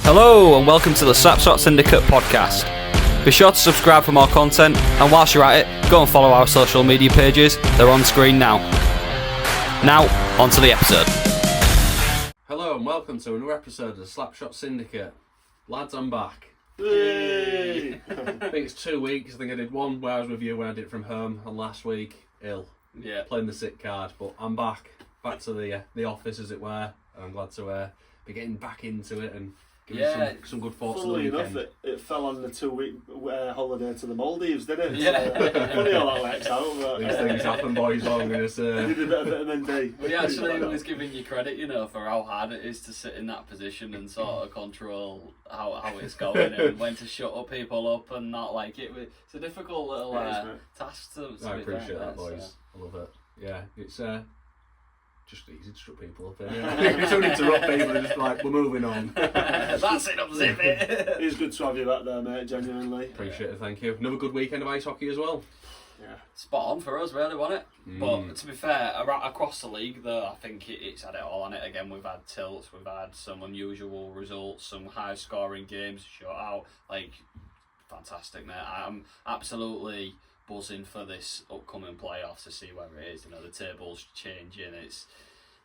Hello and welcome to the Slapshot Syndicate podcast. Be sure to subscribe for more content, and whilst you're at it, go and follow our social media pages. They're on screen now. Now, on to the episode. Hello and welcome to another episode of the Slapshot Syndicate. Lads, I'm back. Yay! I think it's 2 weeks. I think I did one where I was with you when I did it from home, and last week, ill. Yeah. Playing the sick card, but I'm back to the office, as it were, and I'm glad to be getting back into it and giving some good thoughts to the Funnily weekend. enough, it fell on the 2-week holiday to the Maldives, didn't it? Yeah. Funny how that works out. But, These things happen, boys. All I'm going to say. Did a bit of vitamin D. We actually was giving you credit, for how hard it is to sit in that position and sort of control how it's going and when to shut up people up and not like it. It's a difficult little task to I be appreciate fair, that, boys. so. I love it. Yeah, it's just easy to shut people up. You don't interrupt people and just like, we're moving on. That's it, unzip it. It's good to have you back there, mate, genuinely. Appreciate it, thank you. Another good weekend of ice hockey as well. Yeah. Spot on for us, really, wasn't it? But to be fair, across the league, though, I think it's had it all on it. Again, we've had tilts, we've had some unusual results, some high-scoring games, shutout. Like, fantastic, mate. I'm absolutely buzzing for this upcoming playoffs to see where it is. The table's changing. It's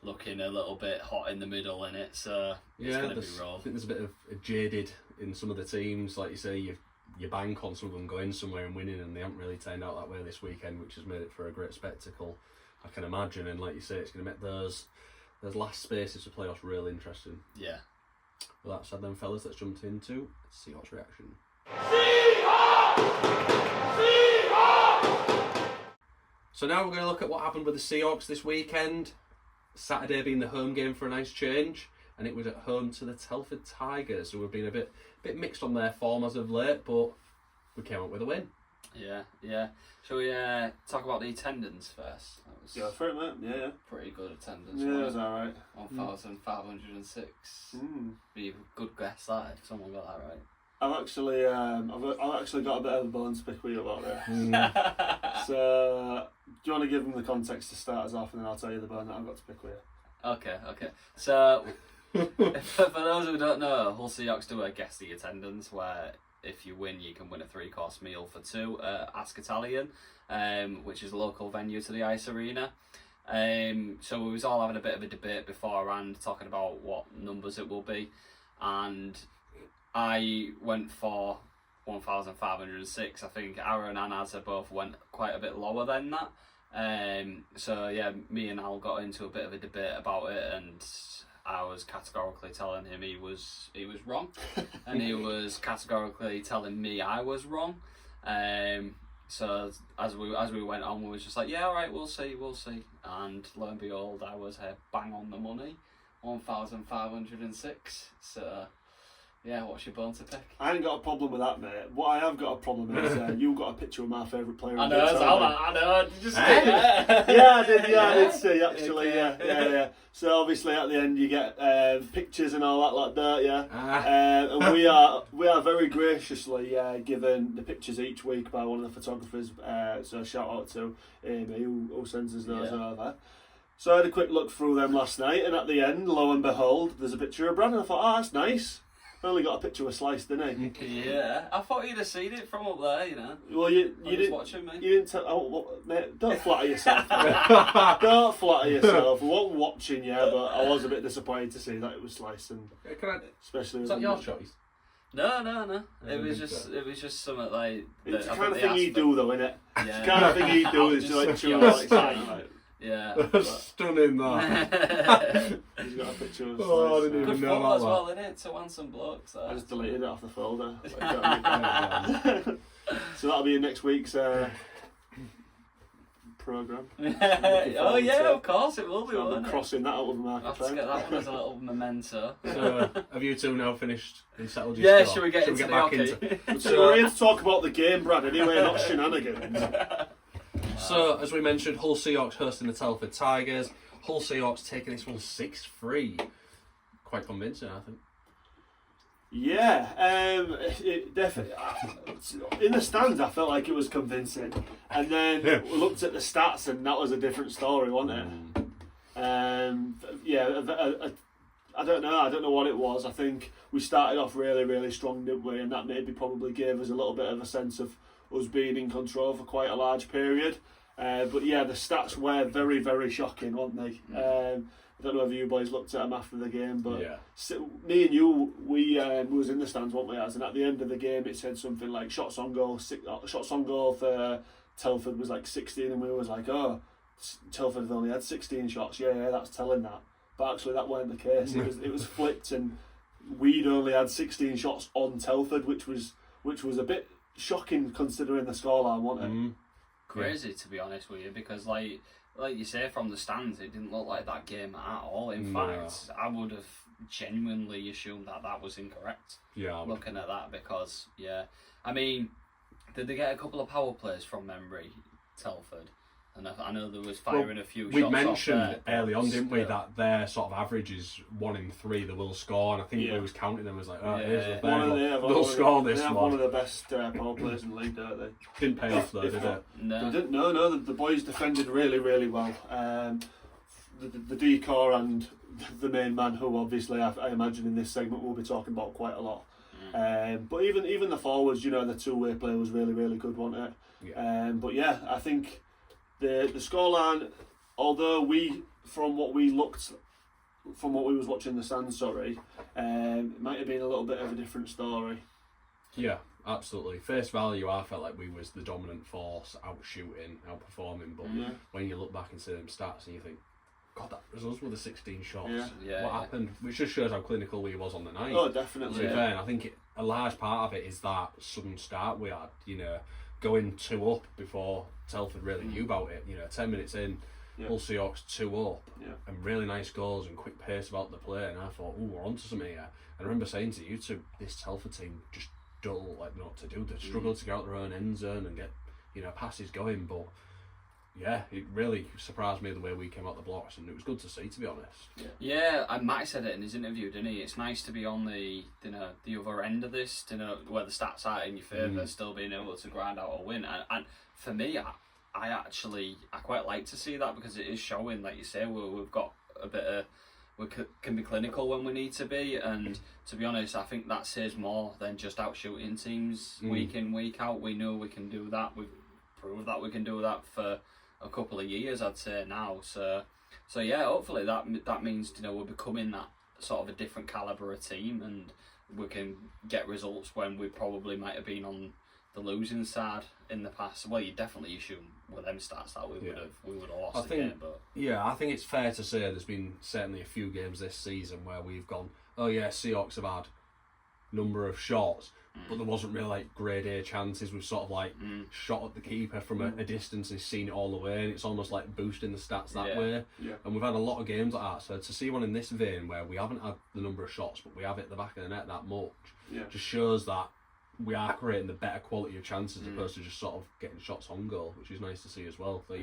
looking a little bit hot in the middle, in it. So it's going to be raw. I think there's a bit of jaded in some of the teams. Like you say, you bank on some of them going somewhere and winning, and they haven't really turned out that way this weekend, which has made it for a great spectacle, I can imagine. And like you say, it's going to make those last spaces for playoffs real interesting. Yeah. Well, that said then, fellas, let's jump into Seahawks reaction. So now we're going to look at what happened with the Seahawks this weekend. Saturday being the home game for a nice change, and it was at home to the Telford Tigers, who have been a bit mixed on their form as of late, but we came up with a win. Yeah. Shall we talk about the attendance first? That was Yeah, for it, mate. Yeah. pretty good attendance. Yeah, it was wasn't alright. 1,506. Be a good guess that if someone got that right. I've actually got a bit of a bone to pick with you about this. So, do you want to give them the context to start us off, and then I'll tell you the bone that I've got to pick with you? Okay. So, for those who don't know, Hull Seahawks do a guess the attendance where if you win, you can win a 3-course meal for two at Ask Italian, which is a local venue to the ice arena. So we was all having a bit of a debate beforehand, talking about what numbers it will be, and I went for 1,506. I think Aaron and Azza both went quite a bit lower than that. So yeah, me and Al got into a bit of a debate about it, and I was categorically telling him he was wrong, and he was categorically telling me I was wrong. So as we went on, we was just like, yeah, all right, we'll see. And lo and behold, I was bang on the money, 1,506. So. Yeah, what's your bone to pick? I ain't got a problem with that, mate. What I have got a problem is you got a picture of my favourite player. I know. Did you see that? Yeah, I did see, actually. Yeah. So obviously at the end you get pictures and all that like that, yeah. And we are very graciously given the pictures each week by one of the photographers. So shout out to Amy who sends us those over. So I had a quick look through them last night, and at the end, lo and behold, there's a picture of Brad, and I thought, that's nice. Only got a picture of Slice, didn't he? Yeah, I thought you'd have seen it from up there, Well, you didn't. Watching me. You didn't mate, don't flatter yourself. Don't flatter yourself. I wasn't watching you, but I was a bit disappointed to see that it was Slice, and especially. Was that your choice? No. It was just something like. It's the kind of thing you do, though, isn't it? Yeah. It's the kind of thing you do is like chew like. Yeah. Stunning that. He's got a picture of Oh, I Slice. didn't Good even know photo as that. well, innit? To handsome blokes. I just deleted it off the folder. So that'll be in next week's programme. Oh yeah, of course it will be, So won't I'm it? crossing that out of my I'll have to get that one as a little memento. So, have you two now finished and settled your Yeah, score? should we get into the hockey? So we're here to talk about the game, Brad, anyway, not shenanigans. So, as we mentioned, Hull Seahawks hosting the Telford Tigers. Hull Seahawks taking this one 6-3. Quite convincing, I think. Yeah, it definitely. In the stands, I felt like it was convincing, and then we looked at the stats, and that was a different story, wasn't it? I don't know what it was. I think we started off really, really strong, didn't we? And that maybe probably gave us a little bit of a sense of us being in control for quite a large period. But yeah, the stats were very, very shocking, weren't they? I don't know if you boys looked at them after the game, but me and you, we was in the stands, weren't we? And at the end of the game, it said something like shots on goal for Telford was like 16, and we was like, oh, Telford have only had 16 shots. Yeah, that's telling that. But actually, that weren't the case. It was flipped, and we'd only had 16 shots on Telford, which was a bit shocking considering the scoreline, wasn't it? Crazy, to be honest with you, because like you say, from the stands, it didn't look like that game at all. In fact, I would have genuinely assumed that was incorrect. Yeah, looking at that, because I mean, did they get a couple of power plays from memory, Telford? And I know there was firing a few shots. We mentioned off there, early on, didn't we, that their sort of average is 1 in 3 they will score, and I think we was counting them as like, they'll score this one. One of the best power players in the league, don't they? Didn't pay off though, did it? No. They didn't. No. The boys defended really, really well. The decor and the main man, who obviously I imagine in this segment we'll be talking about quite a lot. But even the forwards, the 2-way play was really, really good, wasn't it? Yeah. But yeah, I think the scoreline, although from what we was watching in the stands, it might have been a little bit of a different story. Yeah, absolutely. Face value, I felt like we was the dominant force, out shooting, outperforming. But when you look back and see them stats, and you think, God, that was us with the 16 shots. What happened? Which just shows how clinical he was on the night. Oh, definitely. To be fair, and I think a large part of it is that sudden start we had. Going 2 up before Telford really knew about it. 10 minutes in, Hull Seahawks 2 up, and really nice goals and quick pace about the play. And I thought, we're onto something here. And I remember saying to you two, this Telford team just don't look like they know what to do. They struggle to get out their own end zone and get passes going. But yeah, it really surprised me the way we came out the blocks, and it was good to see, to be honest. Yeah, and Matt said it in his interview, didn't he? It's nice to be on the other end of this, where the stats are in your favour, still being able to grind out a win. And for me, I quite like to see that, because it is showing, like you say, we've got a bit of, we can be clinical when we need to be, and to be honest, I think that says more than just out shooting teams week in, week out. We know we can do that. We've proved that we can do that for a couple of years, I'd say now. So yeah, hopefully that means we're becoming that sort of a different calibre of team, and we can get results when we probably might have been on the losing side in the past. Well, you definitely assume with them stats that we would have lost the game. But I think it's fair to say there's been certainly a few games this season where we've gone, Seahawks have had number of shots, but there wasn't really like grade A chances. We've sort of shot at the keeper from a distance and seen it all the way, and it's almost like boosting the stats that way. And we've had a lot of games like that, so to see one in this vein where we haven't had the number of shots but we have it at the back of the net that much just shows that we are creating the better quality of chances as opposed to just sort of getting shots on goal, which is nice to see as well. So,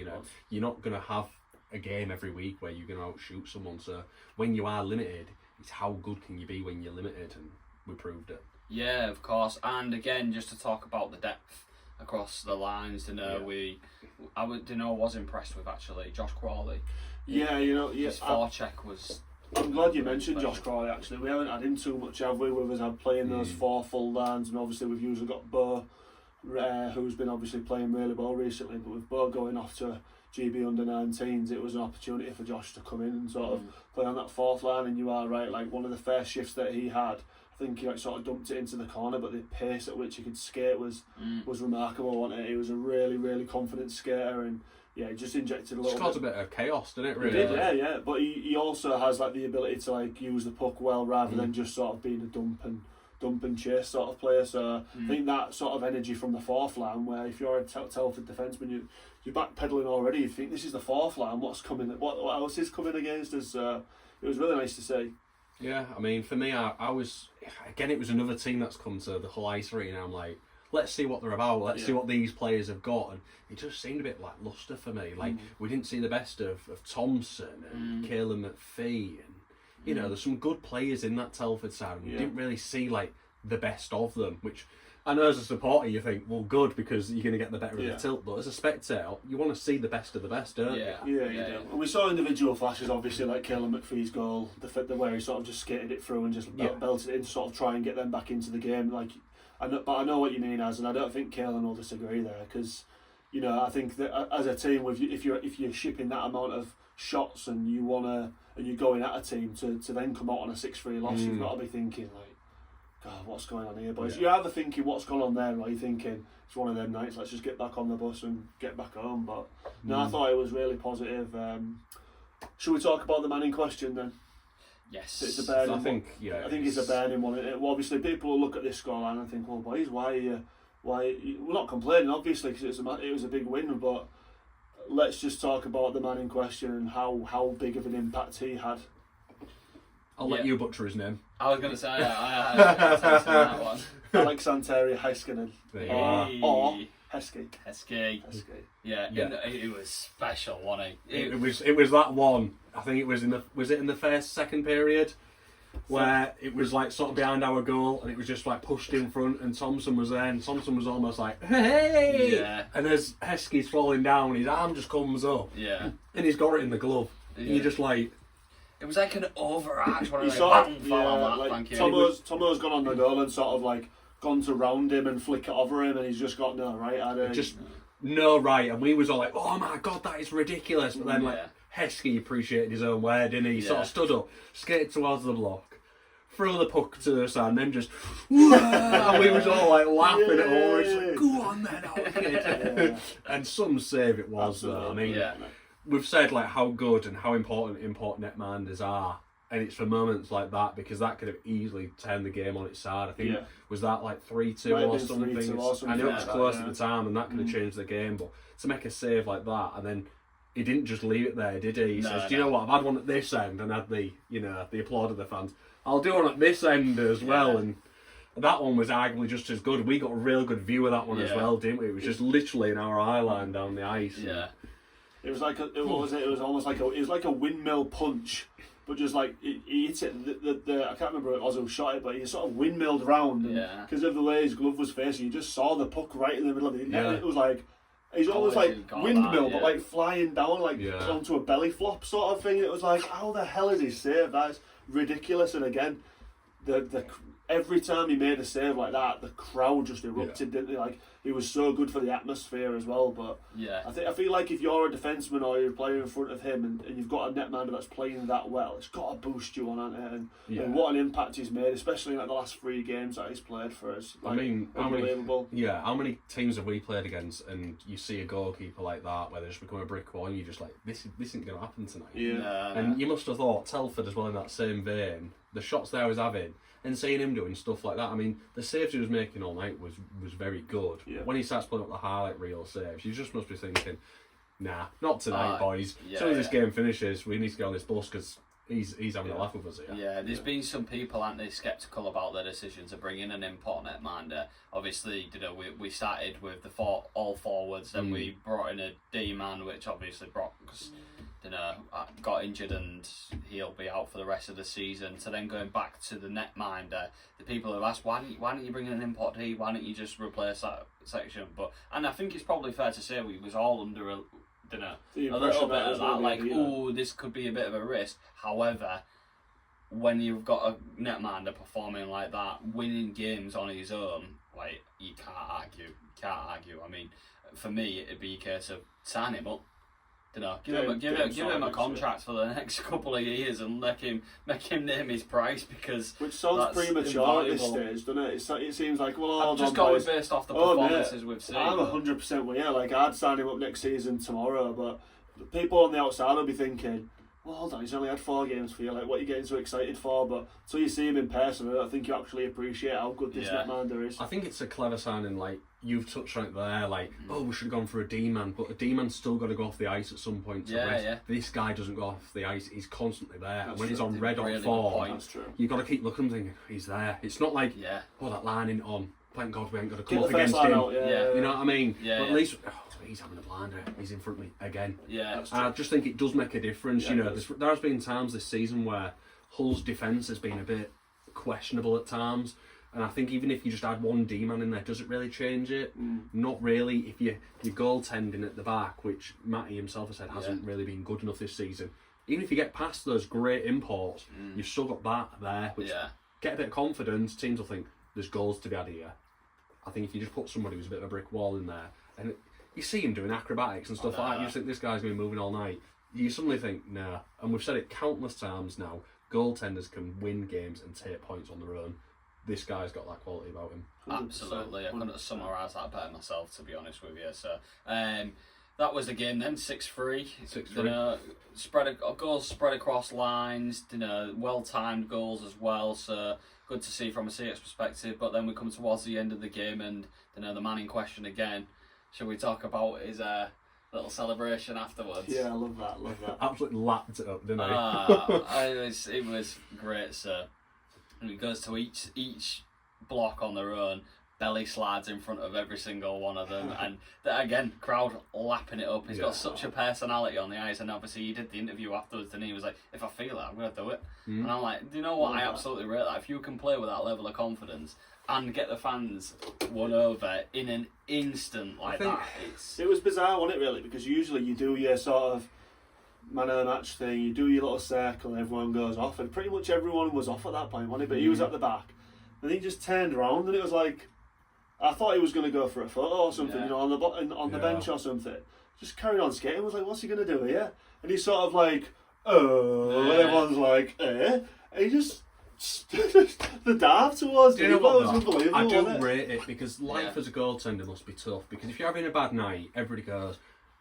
you're not going to have a game every week where you're going to outshoot someone, so when you are limited, it's how good can you be when you're limited, and we proved it. Yeah, of course. And again, just to talk about the depth across the lines, I was impressed with actually Josh Crawley. His forecheck was. I'm glad you mentioned Josh Crawley. Actually, we haven't had him too much, have we? With us playing those 4 full lines, and obviously we've usually got Bo, who's been obviously playing really well recently. But with Bo going off to GB under 19s, it was an opportunity for Josh to come in and sort of play on that 4th line. And you are right, like one of the first shifts that he had, I think he sort of dumped it into the corner, but the pace at which he could skate was remarkable, wasn't it? He was a really, really confident skater, and he just injected a little bit. It's caused a bit of chaos, didn't it, really? It did, yeah. But he also has like the ability to use the puck well, rather than just sort of being a dump and chase sort of player. So I think that sort of energy from the 4th line, where if you're a Telford defenseman, you're backpedaling already. You think, this is the 4th line. What's coming? What else is coming against us? It was really nice to see. Yeah, I mean, for me, I was, again, it was another team that's come to the Hull Arena, and I'm like, let's see what they're about, let's see what these players have got, and it just seemed a bit lacklustre for me. Like, we didn't see the best of Thompson and Caleb McPhee, and, there's some good players in that Telford side, and we didn't really see, the best of them, which I know as a supporter you think, well, good, because you're going to get the better of the tilt, but as a spectator, you want to see the best of the best, don't you? Yeah, you do. And we saw individual flashes, obviously, like Caelan McPhee's goal, the way he sort of just skated it through and just belted it in to sort of try and get them back into the game. Like, but I know what you mean, Az, and I don't think Caelan will disagree there, because, you know, I think that as a team, if you're shipping that amount of shots and you're going at a team to then come out on a 6-3 loss, you've got to be thinking, like, God, what's going on here, boys? You're either thinking what's going on there, or you're thinking it's one of them nights, let's just get back on the bus and get back home. But no, I thought it was really positive. Should we talk about the man in question then? Yes. It's a burning I think it's a burning one. Well, obviously, people will look at this scoreline and think, well, boys, why we're not complaining, obviously, because it was a big win, but let's just talk about the man in question and how big of an impact he had. I'll let you butcher his name. I was going to say, I had that one. Alexander Heiskanen. Or Heskey. Yeah. It was special, wasn't it? It was that one. I think it was in the second period, where it was like sort of behind our goal, and it was just like pushed in front, and Thompson was there, and Thompson was almost like, hey! Yeah. And as Heskey's falling down, his arm just comes up. Yeah. And he's got it in the glove. Yeah. And you're just like... It was like an overarch. Tomo's gone on the goal and sort of like gone to round him and flick it over him, and he's just got no right at it. No right, and we was all like, oh my God, that is ridiculous. But then like Heskey appreciated his own way, didn't he? He sort of stood up, skated towards the block, threw the puck to the side, and then just and we was all like laughing at all. It's like, go on then, kid. And some save it was though. I mean, we've said like how good and how important netminders are, and it's for moments like that, because that could have easily turned the game on its side. I think was that like 3-2 or something. I know it was close at the time, and that could have changed the game. But to make a save like that, and then he didn't just leave it there, did he? He says, "Do you know what? I've had one at this end, and had the applaud of the fans. I'll do one at this end as well." And that one was arguably just as good. We got a real good view of that one as well, didn't we? It was just literally in our eye line down the ice. Yeah. It was like it was almost like a windmill punch, but just like he hit it. I can't remember what Ozil shot it, but he sort of windmilled round, because of the way his glove was facing, you just saw the puck right in the middle of the net. It was like he's almost like windmill, but like flying down, like onto a belly flop sort of thing. It was like, how the hell is he saved? That's ridiculous. And again, the every time he made a save like that, the crowd just erupted, didn't they? Like, he was so good for the atmosphere as well. But I feel like if you're a defenseman or you're playing in front of him and you've got a netminder that's playing that well, it's got to boost you on it. And what an impact he's made, especially in like the last 3 games that he's played for us. Like, I mean, unbelievable. How many teams have we played against, and you see a goalkeeper like that where they just become a brick wall, and you're just like, this isn't going to happen tonight. And you must have thought Telford as well in that same vein. The shots there was having, and seeing him doing stuff like that, I mean, the saves he was making all night was very good. When he starts putting up the highlight reel saves, you just must be thinking, nah, not tonight, boys. As soon as this game finishes, we need to get on this bus, because he's having a laugh with us here. Yeah, there's been some people, aren't they, sceptical about their decision to bring in an import netminder. Obviously, we started with all forwards, then we brought in a D-man, which obviously Brock's got injured and he'll be out for the rest of the season. So then going back to the netminder, the people have asked, why don't you bring in an import D? Why don't you just replace that section? And I think it's probably fair to say we was all under a little bit of that, like, this could be a bit of a risk. However, when you've got a netminder performing like that, winning games on his own, like, you can't argue. I mean, for me, it'd be a case of sign him up. Give him a contract for the next couple of years and make him name his price, because which sounds premature at this stage, doesn't it? It seems like, well, I'm just going based off the performances we've seen. I'm 100% with you. Like, I'd sign him up next season tomorrow, but people on the outside will be thinking, well, hold on, he's only had 4 games for you. Like, what are you getting so excited for? But until you see him in person, I don't think you actually appreciate how good this netminder is. I think it's a clever signing. Like, you've touched right there. Like, we should have gone for a D-man, but a D-man's still got to go off the ice at some point. This guy doesn't go off the ice. He's constantly there. And when he's on red or form, you've got to keep looking and thinking, he's there. It's not like, that line ain't on. Thank God we ain't got to come up against him. You know what I mean? But at least... he's having a blinder. He's in front of me again. I just think it does make a difference. There has been times this season where Hull's defence has been a bit questionable at times, And I think even if you just add one D-man in there, does it really change it? Not really. If you're goaltending at the back, which Matty himself has said hasn't really been good enough this season, even if you get past those great imports, you've still got that there, which get a bit of confidence. Teams will think there's goals to be had here. I think if you just put somebody who's a bit of a brick wall in there, and you see him doing acrobatics and stuff like that, you just think this guy's going to be moving all night. You suddenly think, nah. And we've said it countless times now, goaltenders can win games and take points on their own. This guy's got that quality about him. Absolutely. I couldn't summarise that better myself, to be honest with you. So that was the game then, 6-3. 6-3. Goals spread across lines, well-timed goals as well, so good to see from a Seahawks perspective. But then we come towards the end of the game and the man in question again. Shall we talk about his little celebration afterwards? Yeah, I love that. Absolutely lapped it up, didn't he? It was great, sir. And it goes to each block on their own, belly slides in front of every single one of them, and again, crowd lapping it up. He's got such a personality on the ice, and obviously he did the interview afterwards, and he was like, "If I feel it, I'm going to do it." And I'm like, do you know what? I absolutely rate that. If you can play with that level of confidence and get the fans won over in an instant like that, it was bizarre, wasn't it, really? Because usually you do your sort of man of the match thing, you do your little circle and everyone goes off, and pretty much everyone was off at that point, wasn't it? But he was at the back, and he just turned around, and it was like, I thought he was going to go for a photo or something, on the bench or something. Just carried on skating. I was like, what's he going to do here? And he's sort of like, and everyone's like, and he just the dive towards him. Was unbelievable. I do rate it, because life as a goaltender must be tough, because if you're having a bad night, everybody goes,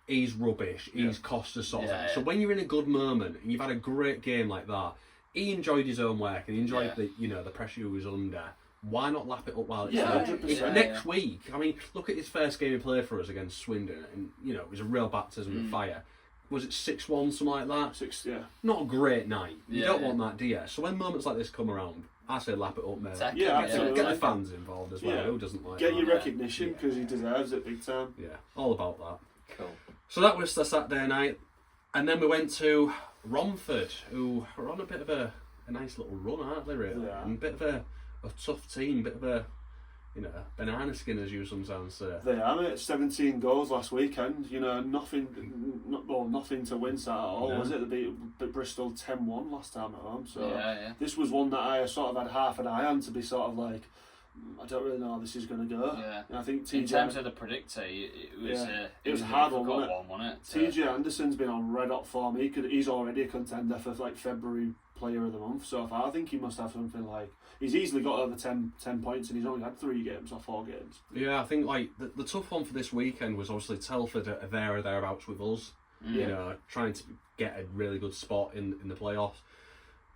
he's rubbish, he's cost us sort of thing. So when you're in a good moment and you've had a great game like that, he enjoyed his own work and he enjoyed the pressure he was under. Why not lap it up while it's there? Next week, I mean, look at his first game he played for us against Swindon, and it was a real baptism of fire. Was it 6-1, something like that? 6, Not a great night. You don't want that, do you? So when moments like this come around, I say lap it up, mate. Absolutely. Get the fans involved as well. Who doesn't like Get that? your recognition, because he deserves it big time. Yeah, all about that. Cool. So that was the Saturday night, and then we went to Romford, who are on a bit of a nice little run, aren't they, really? Yeah. And a bit of a tough team, bit of a banana skin, as you sometimes say. They are, mate. 17 goals last weekend. Nothing to wince at all, was it? They beat Bristol 10-1 last time at home. So this was one that I sort of had half an eye on, to be sort of like, I don't really know how this is going to go. Yeah. And I think in terms of the predictor, it was a hard one, wasn't it? TJ Anderson's been on red hot form. He's already a contender for like February Player of the Month so far. I think he must have something like, he's easily got over 10 points, and he's only had 3 games or 4 games. Yeah, I think like the tough one for this weekend was obviously Telford are there or thereabouts with us. Trying to get a really good spot in the playoffs.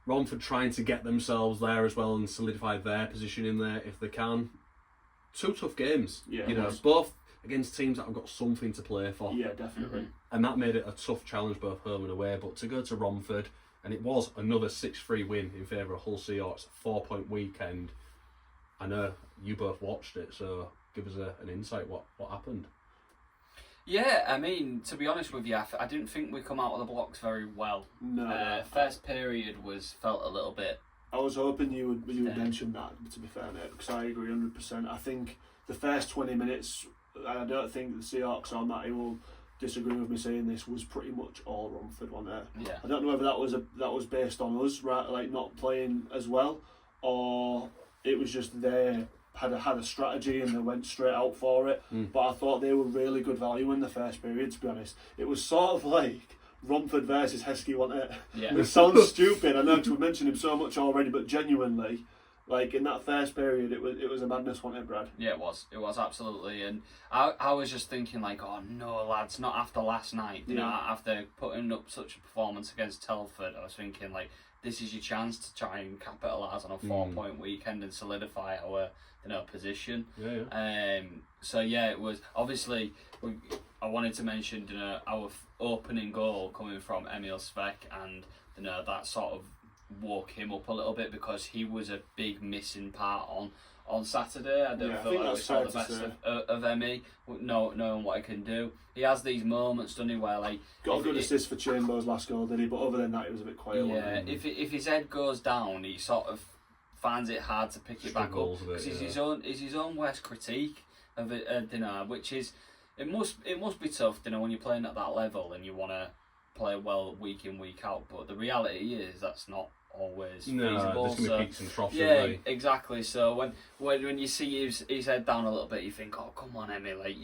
Romford trying to get themselves there as well and solidify their position in there if they can. 2 tough games. Both against teams that have got something to play for. Yeah, definitely. And that made it a tough challenge both home and away. But to go to Romford, and it was another 6-3 win in favour of Hull Seahawks, 4-point weekend. I know you both watched it, so give us an insight. What happened? Yeah, I mean, to be honest with you, I didn't think we come out of the blocks very well. No. First period felt a little bit. I was hoping you would mention that, to be fair, mate, because I agree 100%. I think the first 20 minutes, I don't think the Seahawks or Matty will disagree with me saying this, was pretty much all Romford, wasn't it? Yeah. I don't know whether that was based on us, right, like not playing as well, or it was just they had a strategy and they went straight out for it. But I thought they were really good value in the first period, to be honest. It was sort of like Romford versus Heskey, wasn't it? Yeah. It sounds stupid, I know, because we've mentioned him so much already, but genuinely, like in that first period, it was a madness, wasn't it, Brad? Yeah, it was absolutely. And I was just thinking like, oh no, lads, not after last night. After putting up such a performance against Telford, I was thinking like, this is your chance to try and capitalise on a 4-point weekend and solidify our position. So it was obviously. I wanted to mention our opening goal coming from Emil Svek, and that sort of woke him up a little bit, because he was a big missing part on Saturday. I don't feel like we saw the best of Emmy, knowing what he can do. He has these moments, doesn't he, where like got a good assist for Chamber's last goal, did he? But other than that, he was a bit quiet. Yeah, if his head goes down, he sort of finds it hard to pick it back up because he's his own worst critique of it, which is it must be tough, when you're playing at that level and you want to play well week in, week out. But the reality is that's not always feasible. There's going to be peaks and troughs. Yeah, exactly. So when you see his head down a little bit, you think, oh, come on, Emmy, like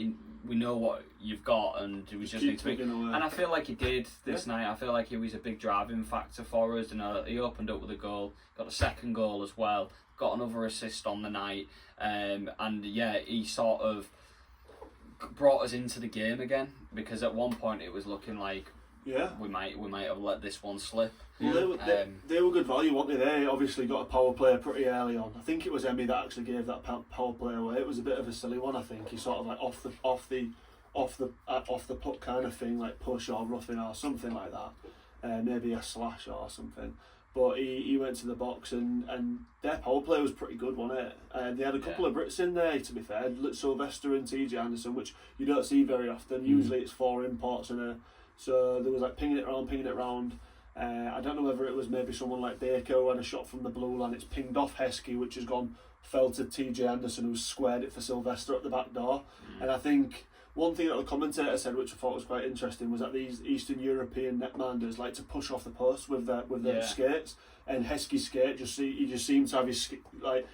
we know what you've got, and we just need to make. And I feel like he did this night. I feel like he was a big driving factor for us. He opened up with a goal, got a second goal as well, got another assist on the night, and he sort of brought us into the game again, because at one point it was looking like we might have let this one slip. Well, they were good value, weren't they? They obviously got a power play pretty early on. I think it was Emmy that actually gave that power play away. It was a bit of a silly one, I think. He sort of like off the puck kind of thing, like push or roughing or something like that. Maybe a slash or something. But he went to the box and their power play was pretty good, wasn't it? They had a couple of Brits in there, to be fair. Sylvester and TJ Anderson, which you don't see very often. Usually it's 4 imports so there was like pinging it around. I don't know whether it was maybe someone like Baker who had a shot from the blue line. It's pinged off Heskey, which has fell to TJ Anderson, who's squared it for Sylvester at the back door. And I think one thing that the commentator said, which I thought was quite interesting, was that these Eastern European netminders like to push off the post with their skates. And Heskey's skate he just seemed to have his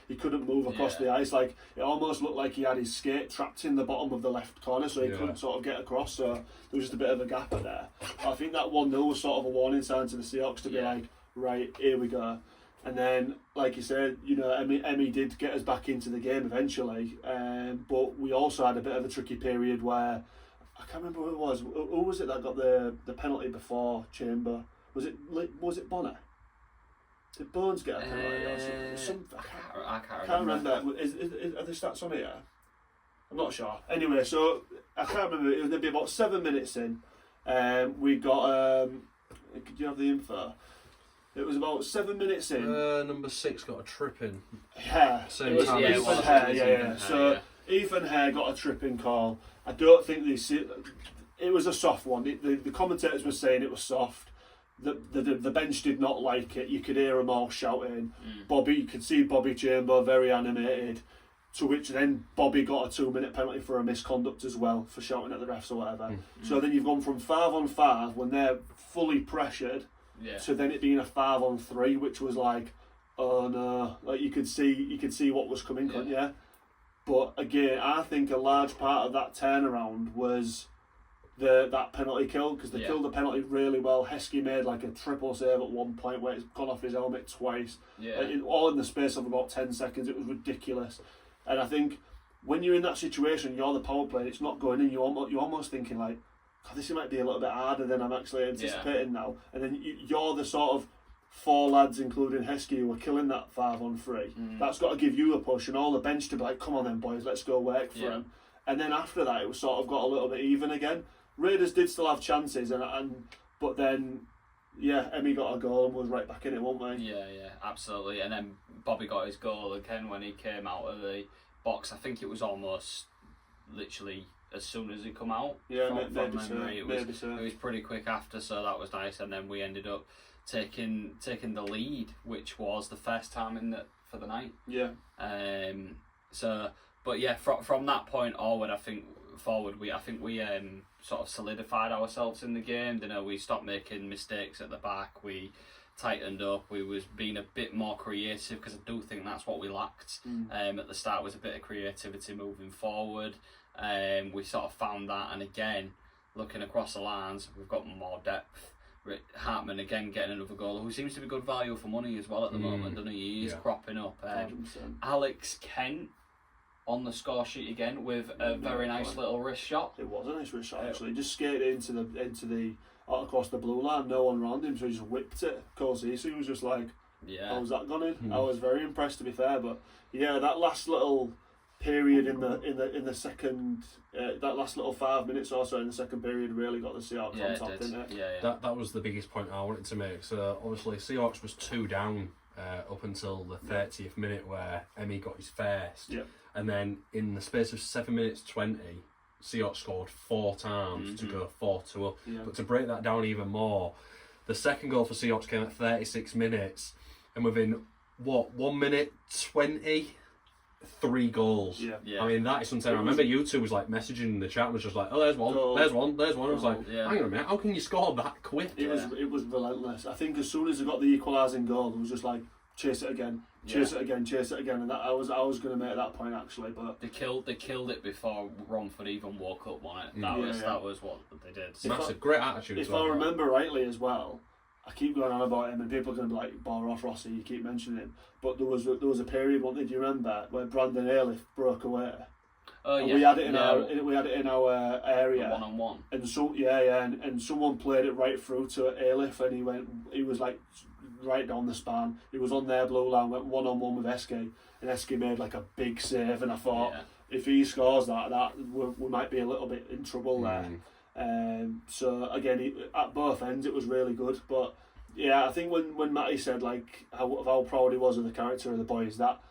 he couldn't move across the ice. Like it almost looked like he had his skate trapped in the bottom of the left corner, so he couldn't sort of get across. So there was just a bit of a gap there. I think that 1-0 was sort of a warning sign to the Seahawks to be like, right, here we go. And then, like you said, Emmy did get us back into the game eventually. But we also had a bit of a tricky period where I can't remember who it was. Who was it that got the penalty before Chamber? Was it Bonner? Did Bones get a penalty or something? I can't remember. Are the stats on here? I'm not sure. Anyway, so I can't remember. It was maybe about 7 minutes in. We got. Could you have the info? It was about 7 minutes in. Number 6 got a trip in. Hare. Same time. Ethan Hare. So Ethan Hare got a tripping call. I don't think it was a soft one. The commentators were saying it was soft. The bench did not like it. You could hear them all shouting. You could see Bobby Chamber very animated. To which then Bobby got a 2-minute penalty for a misconduct as well, for shouting at the refs or whatever. So then you've gone from 5-on-5 when they're fully pressured to then it being a 5-on-3, which was like, oh no, like you could see what was coming, couldn't you? But again, I think a large part of that turnaround was that penalty kill, because they killed the penalty really well. Heskey made like a triple save at one point where it's gone off his helmet twice. All in the space of about 10 seconds. It was ridiculous. And I think when you're in that situation, you're the power play, it's not going in, you're almost thinking like, God, this might be a little bit harder than I'm actually anticipating now. And then you're the sort of 4 lads, including Heskey, who are killing that 5-on-3. That's got to give you a push, and all the bench to be like, come on then boys, let's go work for him. And then after that, it was sort of got a little bit even again. Raiders did still have chances, but then Emmy got a goal and was right back in it, won't they? Yeah, absolutely. And then Bobby got his goal again when he came out of the box. I think it was almost literally as soon as he come out. From memory, it was pretty quick after, so that was nice. And then we ended up taking the lead, which was the first time for the night. Yeah. From that point onward, I think we sort of solidified ourselves in the game. We stopped making mistakes at the back. We tightened up. We was being a bit more creative, because I do think that's what we lacked at the start, was a bit of creativity moving forward. We sort of found that, and again, looking across the lines, we've got more depth. Hartman again getting another goal, who seems to be good value for money as well at the moment, doesn't he? He's cropping up. Alex Kent on the score sheet again with a very nice little wrist shot. It was a nice wrist shot actually. Just skated into the across the blue line, no one around him, so he just whipped it. Cole Ceesay was just like, how's that gone in? I was very impressed, to be fair, but that last little period in the second, that last little 5 minutes or so in the second period really got the Seahawks on top, didn't it? That was the biggest point I wanted to make. So obviously Seahawks was 2 down up until the 30th minute, where Emmy got his first. And then in the space of 7 minutes 20, Seahawks scored 4 times to go 4-2 up. But to break that down even more, the second goal for Seahawks came at 36 minutes, and within 1 minute 20, 3 goals. Yeah. I mean, that is something. I remember you two was like messaging in the chat and was just like, oh, there's one, Goal. there's one, there's one. I was like, Yeah. hang on a minute, how can you score that quick? It was relentless. I think as soon as they got the equalising goal, it was just like chase it again, chase it again, chase it again, and that I was going to make that point actually, but They killed it before Romford even woke up on it. That was what they did. Massive, great attitude. if as well, I remember rightly as well, I keep going on about him, and people are going to be like, "Bar off Rossy, you keep mentioning him." But there was a period, do you remember, where Brandon Airlift broke away? Oh And yeah. we had it in our area. 1-on-1. And and someone played it right through to Airlift, and he was like right down the span. He was on their blue line, went 1-on-1 with Eske, and Eske made like a big save, and I thought if he scores that we might be a little bit in trouble there. So again, at both ends it was really good, but yeah, I think when Matty said like how proud he was of the character of the boys, that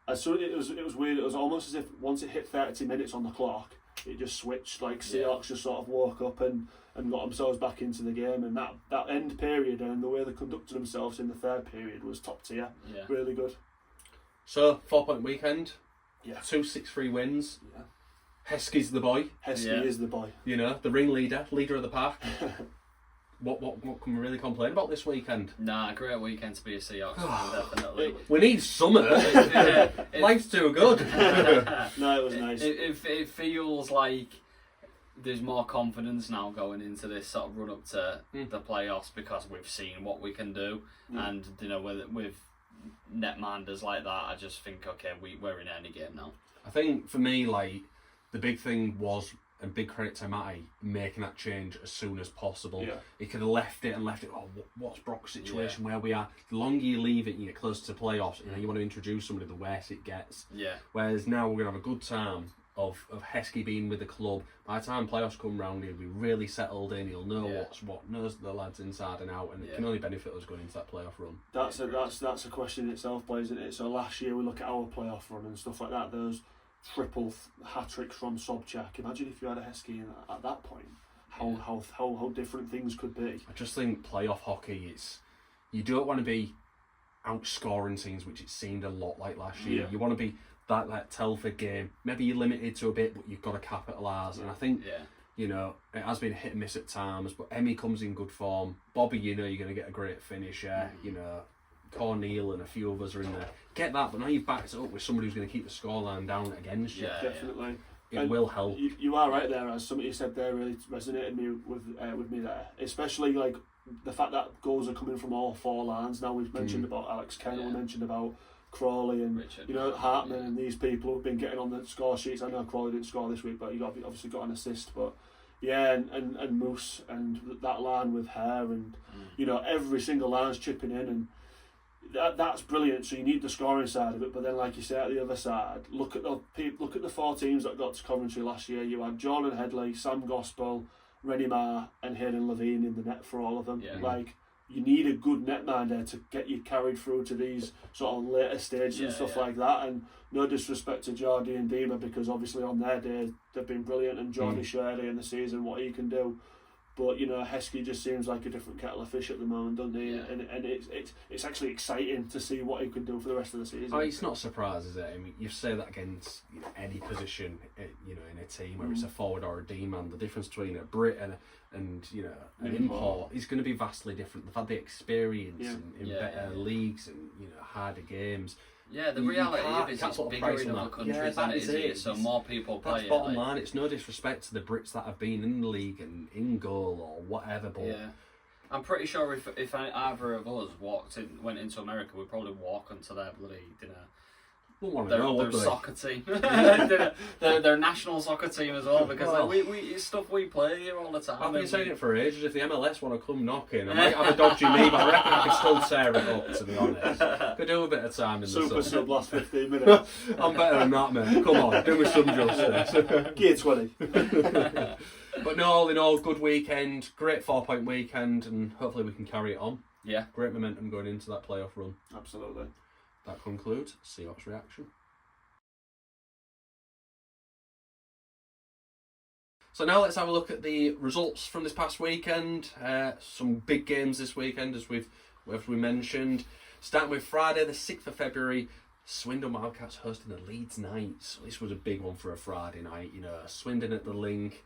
as soon it was weird. It was almost as if once it hit 30 minutes on the clock, it just switched. Like Seahawks just sort of woke up and got themselves back into the game, and that end period and the way they conducted themselves in the third period was top tier. Yeah. Really good. So 4-point weekend. Yeah. 2 6-3 wins. Yeah. Heskey's the boy. Heskey is the boy. You know, the ringleader, leader of the pack. What can we really complain about this weekend? Nah, great weekend to be a Seahawks fan, definitely. We need summer. Life's too good. No, it was nice. It feels like there's more confidence now going into this sort of run up to the playoffs because we've seen what we can do, and you know with netminders like that, I just think okay, we're in any game now. I think for me, like the big thing was, and big credit to Matty, making that change as soon as possible. Yeah. He could have left it. Oh, what's Brock's situation? Where we are? The longer you leave it, you get closer to playoffs. You know, you want to introduce somebody, the worse it gets. Yeah. Whereas now we're gonna have a good time of Heskey being with the club. By the time playoffs come round, he'll be really settled in. He'll know what's what, knows the lads inside and out, and it can only benefit us going into that playoff run. That's a question in itself, boys, isn't it? So last year we look at our playoff run and stuff like that. Those triple hat-tricks from Sobchak. Imagine if you had a Heskey at that point. How different things could be. I just think playoff hockey, you don't want to be outscoring teams, which it seemed a lot like last year. Yeah. You want to be that Telford game. Maybe you're limited to a bit, but you've got to capitalise. And I think you know, it has been hit and miss at times, but Emmy comes in good form. Bobby, you know, you're going to get a great finisher. You know, Cornel and a few others are in there. Get that, but now you've backed it up with somebody who's going to keep the scoreline down against you. Yeah, Definitely. It will help. You are right there, as something you said there really resonated with me there. Especially like the fact that goals are coming from all four lines. Now we've mentioned about Alex Kennel, we mentioned about Crawley and Richard, you know Hartman and these people who've been getting on the score sheets. I know Crawley didn't score this week, but he obviously got an assist. But yeah, and Moose and that line with her and you know every single line's chipping in and. That's brilliant. So you need the scoring side of it, but then, like you say, at the other side, look at the 4 teams that got to Coventry last year. You had Jordan Headley, Sam Gospel, Rennie Marr, and Hayden Levine in the net for all of them. Yeah. Like you need a good netminder to get you carried through to these sort of later stages and stuff like that. And no disrespect to Jordy and Dima, because obviously on their day they've been brilliant, and Jordy showed in the season what he can do. But you know, Heskey just seems like a different kettle of fish at the moment, doesn't he? Yeah. And it's actually exciting to see what he can do for the rest of the season. Oh, it's not a surprise, is it? I mean, you say that against any position, you know, in a team, whether it's a forward or a D-man. The difference between a Brit and you know an import is going to be vastly different. They've had the experience in better leagues and you know harder games. Yeah, the reality of it is it's bigger in other countries than it is here, so more people play it. That's bottom line. It's no disrespect to the Brits that have been in the league and in goal or whatever, but I'm pretty sure if either of us went into America, we'd probably walk onto their bloody their soccer team, their national soccer team as well, because it's stuff we play here all the time. I've been saying it for ages. If the MLS want to come knocking, I might have a dodgy knee, but I reckon I could still tear it up, to be honest. Could do a bit of time in the sun. Super sub last 15 minutes. I'm better than that, mate. Come on, do me some justice. Gear 20. But no, all in all, good weekend, great 4-point weekend, and hopefully we can carry it on. Yeah. Great momentum going into that playoff run. Absolutely. That concludes Seahawks Reaction. So now let's have a look at the results from this past weekend. Some big games this weekend, as we mentioned. Starting with Friday the 6th of February, Swindon Wildcats hosting the Leeds Knights. This was a big one for a Friday night. You know, Swindon at the Link,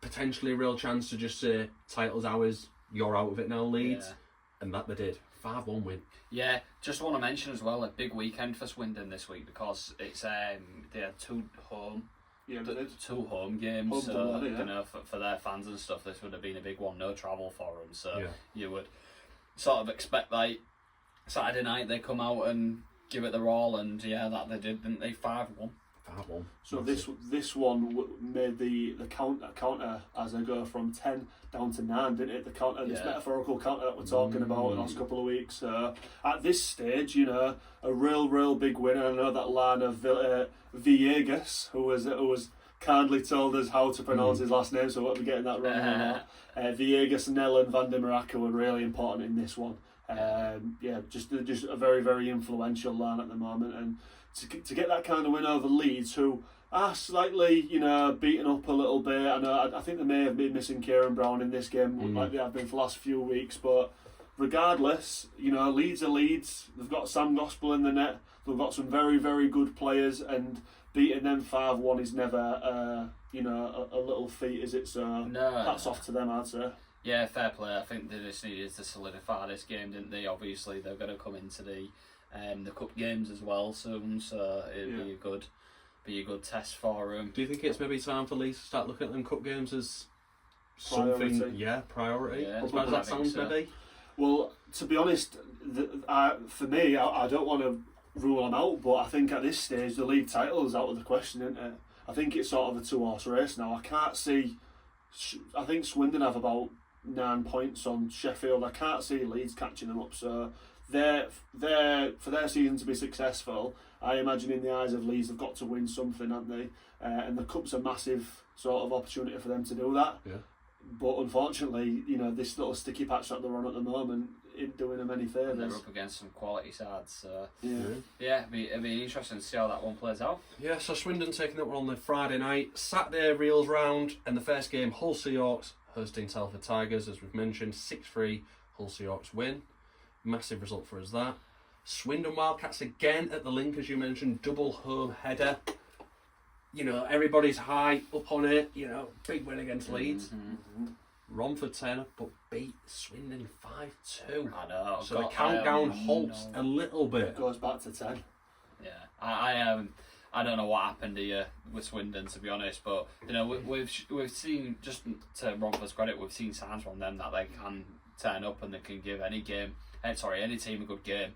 potentially a real chance to just say, title's ours, you're out of it now, Leeds. And that they did. 5-1 win. Yeah, just want to mention as well a big weekend for Swindon this week because it's they had two home games. So you know, for their fans and stuff, this would have been a big one. No travel for them, so you would sort of expect like Saturday night they come out and give it their all, and that they did, didn't they? 5-1. 5-1. So this one made the counter as they go from 10 down to 9, didn't it? The counter, this metaphorical counter that we're talking about in the last couple of weeks. At this stage, you know, a real big winner. I know that line of Villegas, who was kindly told us how to pronounce his last name, so I won't be getting that wrong or not. Villegas, Nell and Van der Maraca were really important in this one. Just a very influential line at the moment, and to get that kind of win over Leeds, who are slightly, you know, beaten up a little bit. I think they may have been missing Kieran Brown in this game, like they have been for the last few weeks. But regardless, you know, Leeds are Leeds. They've got Sam Gospel in the net. They've got some very good players, and beating them 5-1 is never, a little feat, is it? So hats off to them, I'd say. Yeah, fair play. I think they just needed to solidify this game, didn't they? Obviously, they're going to come into the cup games as well soon, so it'll be a good test for them. Do you think it's maybe time for Leeds to start looking at them cup games as something? Priority. As bad as that sounds, maybe. Well, to be honest, for me, I don't want to rule them out, but I think at this stage the league title is out of the question, isn't it? I think it's sort of a 2-horse race now. I can't see. I think Swindon have about 9 points on Sheffield. I can't see Leeds catching them up. So for their season to be successful, I imagine in the eyes of Leeds they've got to win something, haven't they? And the cup's a massive sort of opportunity for them to do that. Yeah. But unfortunately, you know, this little sticky patch that they're on at the moment isn't doing them any favours. They're up against some quality sides, so it'd be interesting to see how that one plays out. Yeah, so Swindon taking that one on the Friday night. Saturday Reels round, and the first game, Hull Seahawks hosting Telford Tigers, as we've mentioned, 6-3 Hull Seahawks win. Massive result for us that. Swindon Wildcats again at the Link, as you mentioned, double home header. You know, everybody's high up on it, you know, big win against Leeds. Romford turn up but beat Swindon 5-2. I know. So the countdown halts a little bit. It goes back to 10. Yeah, I don't know what happened here with Swindon, to be honest, but you know we've seen, just to Romford's credit, we've seen signs from them that they can turn up and they can give any team a good game.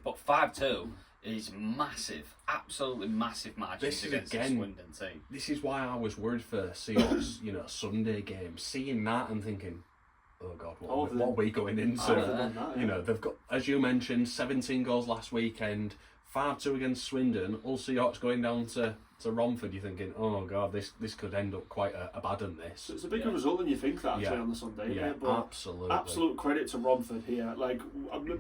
But 5-2 is massive, absolutely massive margins against the Swindon team. This is why I was worried for Seahawks, you know, Sunday game. Seeing that and thinking, oh God, what are we going into? You know, they've got, as you mentioned, 17 goals last weekend, 5-2 against Swindon. All Seahawks going down to Romford. You're thinking, oh God, this could end up quite a bad one. This. It's a bigger result than you think that actually on the Sunday. Yeah, but absolutely. Absolute credit to Romford here. Like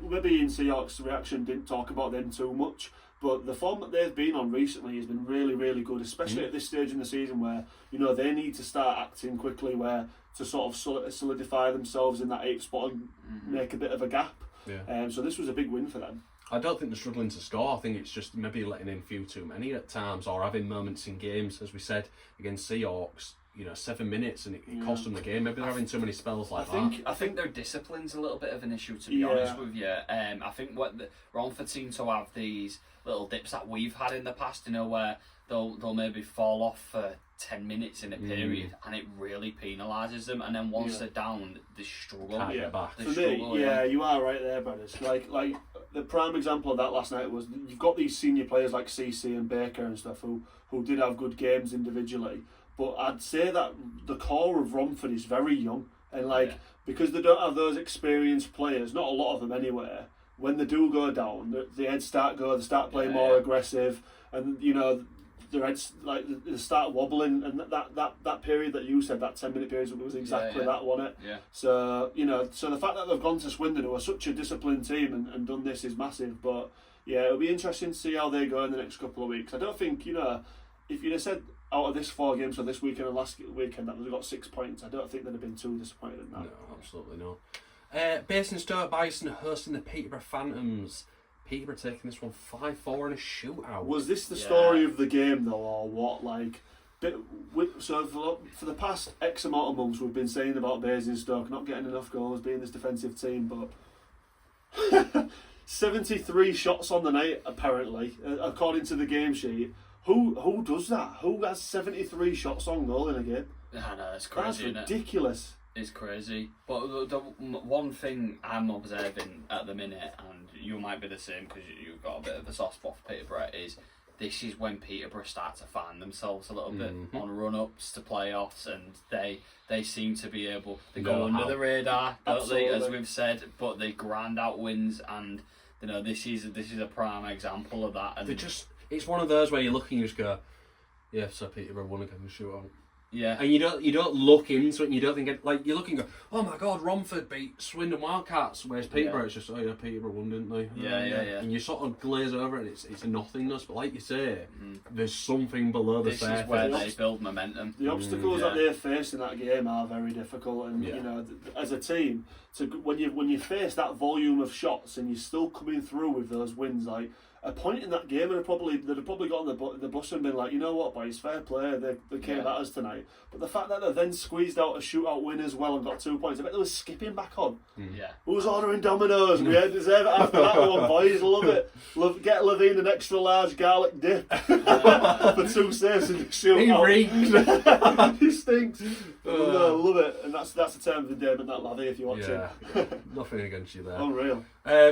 maybe in Seahawks' reaction didn't talk about them too much, but the form that they've been on recently has been really good, especially at this stage in the season where, you know, they need to start acting quickly, where to sort of solidify themselves in that 8th spot and make a bit of a gap. Yeah. So this was a big win for them. I don't think they're struggling to score. I think it's just maybe letting in a few too many at times, or having moments in games, as we said, against Seahawks, you know, 7 minutes and it cost them the game. Maybe they're having too many spells like that. I think their discipline's a little bit of an issue, to be honest with you. I think what the Romford seem to have these little dips that we've had in the past, you know, where they'll maybe fall off for 10 minutes in a period and it really penalises them, and then once they're down they struggle. Can't get back. For me, you are right there, brothers. Like the prime example of that last night was you've got these senior players like CC and Baker and stuff who did have good games individually, but I'd say that the core of Romford is very young, and because they don't have those experienced players, not a lot of them anyway, when they do go down, the heads start playing more aggressive, and you know their heads they start wobbling, and that period that you said, that 10-minute period, was exactly that, wasn't it? Yeah. So you know, the fact that they've gone to Swindon, who are such a disciplined team, and done this is massive. But yeah, it'll be interesting to see how they go in the next couple of weeks. I don't think, you know, if you'd have said out of this 4 games, so this weekend and last weekend, that they've got 6 points, I don't think they'd have been too disappointed in that. No, absolutely not. Basingstoke Bison hosting the Peterborough Phantoms. Peterborough taking this one 5-4 in a shootout. Was this the story of the game though, or what? Like, so for the past X amount of months, we've been saying about Basingstoke not getting enough goals, being this defensive team, but 73 shots on the night apparently, according to the game sheet. Who does that? Who has 73 shots on goal in a game? I know, it's crazy. That's ridiculous. It's crazy. But the one thing I'm observing at the minute, and you might be the same because you've got a bit of a soft spot for Peterborough, is this is when Peterborough start to find themselves a little bit on run-ups to playoffs, and they seem to be able to go under the radar, don't they, as we've said, but they grind out wins, and you know this is a prime example of that. And it's one of those where you look and you just go, yeah, so Peterborough won again the shootout. Yeah, and you don't look into it, and you don't think like you look and go, oh my god, Romford beat Swindon Wildcats. Whereas Peterborough, it's just Peterborough won, didn't they? Yeah. And you sort of glaze over it, and it's a nothingness. But like you say, there's something below the surface. This is where they build momentum. The obstacles that they face in that game are very difficult, and you know, as a team, when you face that volume of shots and you're still coming through with those wins, like. A point in that game, they'd have probably got on the bus and been like, you know what, boys, fair play, they came at us tonight. But the fact that they then squeezed out a shootout win as well and got 2 points, I bet they were skipping back on. Yeah. Who's ordering Domino's? We deserve it after that one, boys. Love it. Get Levine an extra large garlic dip for 2 saves in the shootout. He reeks. He stinks. Love it. And that's the term of the day, but not Lavie if you're watching. Yeah. Nothing against you there. Unreal.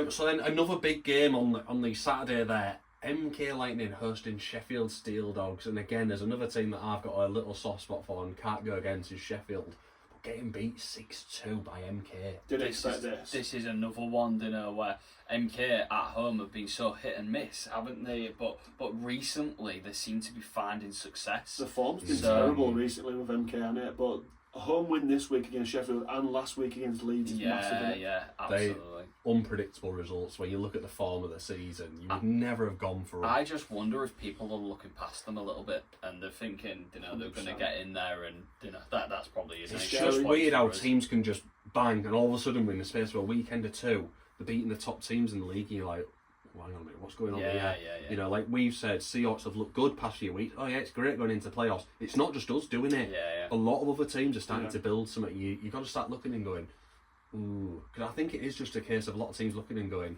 So then another big game on the Saturday there. MK Lightning hosting Sheffield Steel Dogs, and again there's another team that I've got a little soft spot for and can't go against is Sheffield. But getting beat 6-2 by MK. Didn't expect this. This is another one, you know, where MK at home have been so hit and miss, haven't they? But recently they seem to be finding success. The form's been terrible recently with MK, hasn't it? But a home win this week against Sheffield and last week against Leeds is massive. Yeah, absolutely. Unpredictable results. When you look at the form of the season, you would never have gone for it. I just wonder if people are looking past them a little bit and they're thinking, you know, they're going to get in there, and you know that's probably it. It's just weird how teams can just bang and all of a sudden win the space of a weekend or two. They're beating the top teams in the league, and you're like, well, hang on a minute, what's going on here? Yeah. You know, like we've said, Seahawks have looked good past few weeks. Oh yeah, it's great going into playoffs. It's not just us doing it. Yeah. A lot of other teams are starting to build something. You got to start looking and going, ooh, because I think it is just a case of a lot of teams looking and going,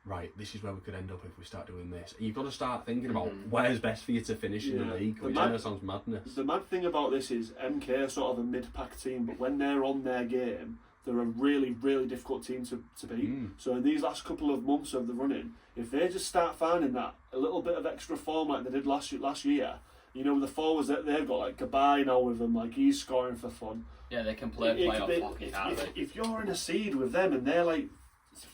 right, this is where we could end up if we start doing this. And you've got to start thinking about where's best for you to finish in the league, which I know sounds madness. The mad thing about this is MK are sort of a mid-pack team, but when they're on their game, they're a really, really difficult team to beat. So in these last couple of months of the running, if they just start finding that a little bit of extra form like they did last year, you know, the forwards that they've got, like Gabai now with them, like he's scoring for fun. Yeah, they can play playoff hockey, can't they? If you're in a seed with them and they're like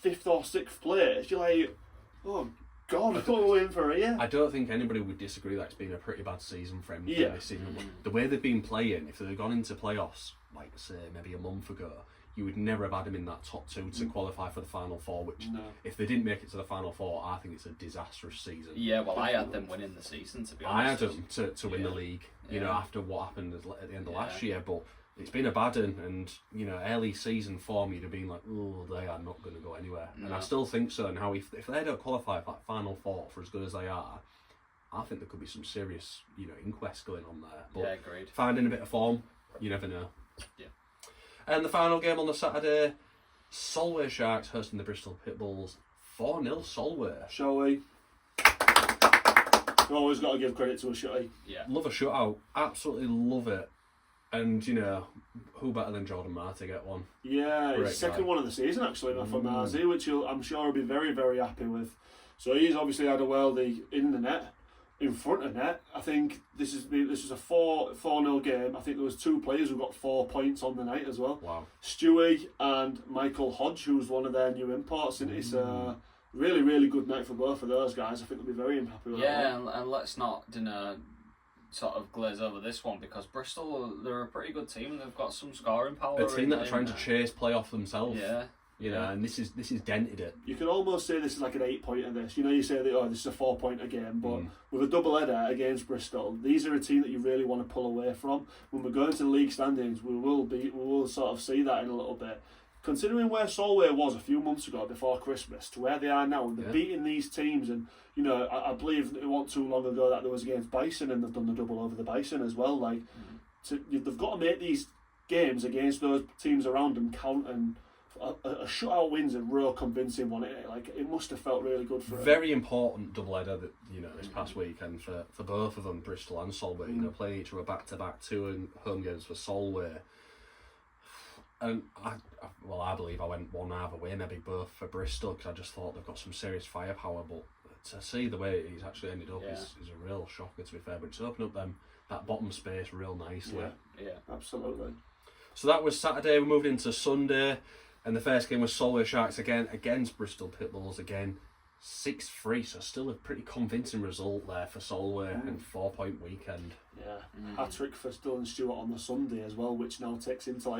5th or 6th place, you're like, oh God, I thought we were in for it. I don't think anybody would disagree that it's been a pretty bad season for them this season. The way they've been playing, if they'd gone into playoffs, like say maybe a month ago, you would never have had them in that top 2 to qualify for the Final Four, which if they didn't make it to the Final Four, I think it's a disastrous season. Yeah, well, I had them winning the season, to be honest. I had them to win the league, you know, after what happened at the end of last year, but it's been a bad one, and, you know, early season form, you'd have been like, oh, they are not going to go anywhere. No. And I still think so, and how if they don't qualify for that Final Four for as good as they are, I think there could be some serious, you know, inquest going on there. But agreed. Finding a bit of form, you never know. Yeah. And the final game on the Saturday, Solway Sharks hosting the Bristol Pitbulls. 4-0 Solway. Shall we? We've always got to give credit to a shooty. Yeah. Love a shutout. Absolutely love it. And, you know, who better than Jordan Marr to get one? Yeah, his second one of the season, actually, for Marzi, which I'm sure he'll be very, very happy with. So he's obviously had a worldie in the net, in front of net. I think this is a 4-0 game. I think there was 2 players who got 4 points on the night as well. Wow. Stewie and Michael Hodge, who's one of their new imports. And it's a really, really good night for both of those guys. I think they'll be very happy with that. Yeah, and let's not, you know, sort of glaze over this one, because Bristol, they're a pretty good team. They've got some scoring power. A team that are trying to chase playoff themselves. Yeah. You know, and this is dented it. You can almost say this is like an 8-pointer. This, you know, you say that this is a 4-pointer game, but with a double header against Bristol, these are a team that you really want to pull away from. When we're going to the league standings, we will sort of see that in a little bit. considering where Solway was a few months ago before Christmas to where they are now, and they're beating these teams, and you know, I believe it wasn't too long ago that there was against Bison, and they've done the double over the Bison as well. Like, they've got to make these games against those teams around them count, and a shutout win's a real convincing one. It must have felt really good for them. Very important doubleheader that this past weekend for both of them, Bristol and Solway. You know, playing each other back to back, 2 home games for Solway. And I believe I went one either way, maybe both for Bristol, because I just thought they've got some serious firepower. But to see the way he's actually ended up is a real shocker, to be fair. But it's opened up that bottom space real nicely. Yeah, absolutely. So that was Saturday. We moved into Sunday, and the first game was Solway Sharks again against Bristol Pitbulls again, 6-3. So still a pretty convincing result there for Solway and 4-point weekend. Yeah, hat-trick for Dylan Stewart on the Sunday as well, which now takes him to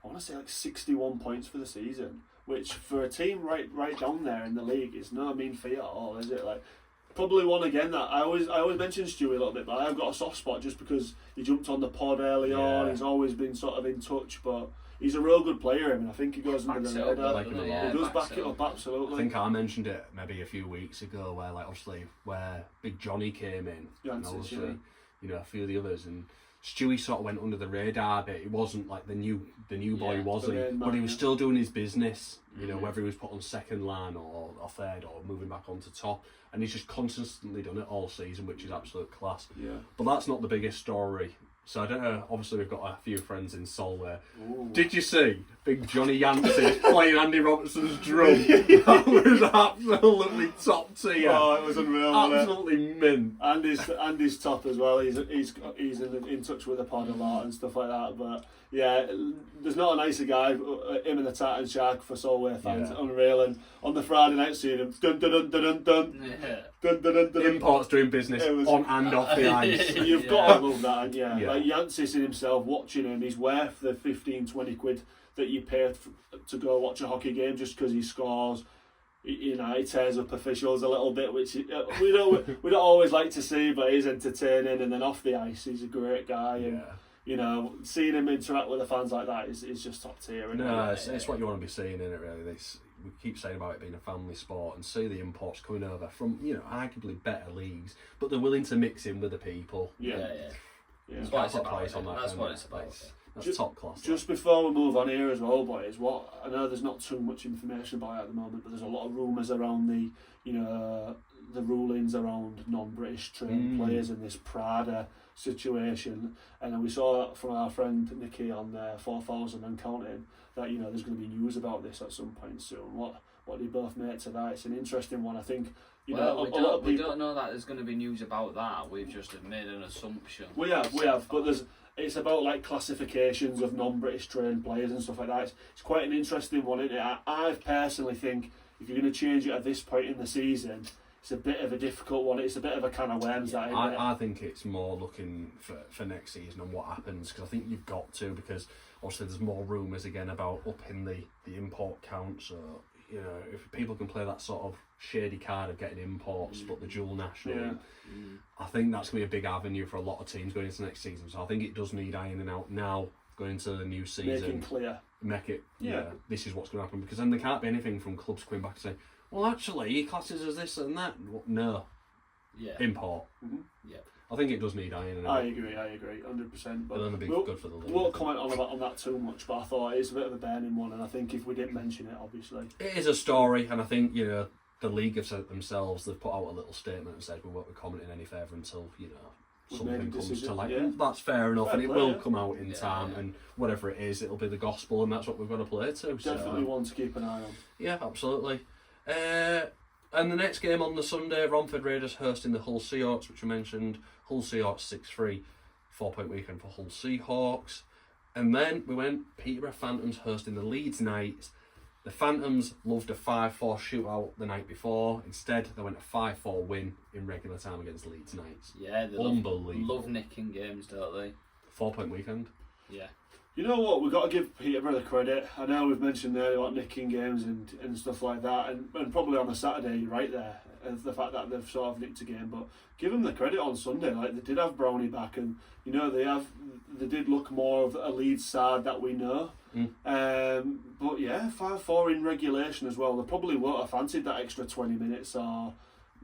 I want to say 61 points for the season, which for a team right down there in the league is no mean feat at all, is it? Probably one again that I always mention Stewie a little bit, but I've got a soft spot just because he jumped on the pod early on. He's always been sort of in touch, but he's a real good player, and I think he goes under the radar. He does back it up, absolutely. I think I mentioned it maybe a few weeks ago, where obviously where Big Johnny came in, and obviously a few of the others, and Stewie sort of went under the radar a bit. He wasn't like the new boy, was he? But he was still doing his business, whether he was put on second line or third or moving back onto top. And he's just consistently done it all season, which is absolute class. Yeah. But that's not the biggest story. So I don't know, obviously we've got a few friends in Solway. Did you see Big Johnny Yancey playing Andy Robertson's drum? That was absolutely top tier. Oh, it was unreal. Absolutely mint. Andy's top as well. He's in touch with the pod a lot and stuff like that. But yeah, there's not a nicer guy. Him and the Titan Shark for Solway fans, unreal. And on the Friday night, seeing him dun dun dun dun dun dun dun dun dun. Imports doing business on and off the ice. You've got to love that, Like Yancey's in himself, watching him, he's worth the 15-20 quid that you pay to go watch a hockey game just because he scores. He tears up officials a little bit, which we don't always like to see, but he's entertaining. And then off the ice, he's a great guy. And seeing him interact with the fans like that is just top tier. It's what you want to be seeing, isn't it? Really, we keep saying about it being a family sport, and see the imports coming over from arguably better leagues, but they're willing to mix in with the people. That's what it's about. That's top class. Just before we move on here as well, boys, I know there's not too much information about it at the moment, but there's a lot of rumours around the rulings around non-British trained players in this Prada situation, and we saw that from our friend Nicky on 4000 and counting that there's going to be news about this at some point soon. What do you both make to that? It's an interesting one, I think. We don't know that there's going to be news about that. We've just made an assumption. We have, but it's about classifications of non-British trained players and stuff like that. It's quite an interesting one, isn't it? I personally think if you're going to change it at this point in the season, it's a bit of a difficult one. It's a bit of a can of worms. I think it's more looking for next season and what happens, because I think you've got to, because obviously there's more rumours again about upping the import count. So if people can play that sort of shady card of getting imports but the dual national, I think that's going to be a big avenue for a lot of teams going into next season. So I think it does need ironing out now going into the new season. Make it clear. This is what's going to happen, because then there can't be anything from clubs coming back and saying, well, actually, he classes as this and that. No. Import. I think it does need ironing out. I agree, 100%. But it'll be good for the league. We won't comment on that too much, but I thought it's a bit of a burning one, and I think if we didn't mention it, obviously. It is a story, and I think, the league have said it themselves. They've put out a little statement and said we won't be commenting any further until, something comes to that's fair enough, and it will come out in time, and whatever it is, it'll be the gospel, and that's what we've got to play to. Definitely one to keep an eye on. Yeah, absolutely. And the next game on the Sunday, Romford Raiders hosting the Hull Seahawks, which we mentioned. Hull Seahawks 6-3, 4-point weekend for Hull Seahawks. And then we went Peterborough Phantoms hosting the Leeds Knights. The Phantoms loved a 5-4 shootout the night before. Instead, they went a 5-4 win in regular time against Leeds Knights. Yeah, they love nicking games, don't they? 4-point weekend. Yeah. You know what, we've got to give Peterborough the credit. I know we've mentioned earlier about nicking games and stuff like that, and probably on the Saturday, you're right there, the fact that they've sort of nicked a game, but give them the credit on Sunday. They did have Brownie back, and they did look more of a Leeds side that we know. But yeah, 5-4 in regulation as well. They probably won't have fancied that extra 20 minutes or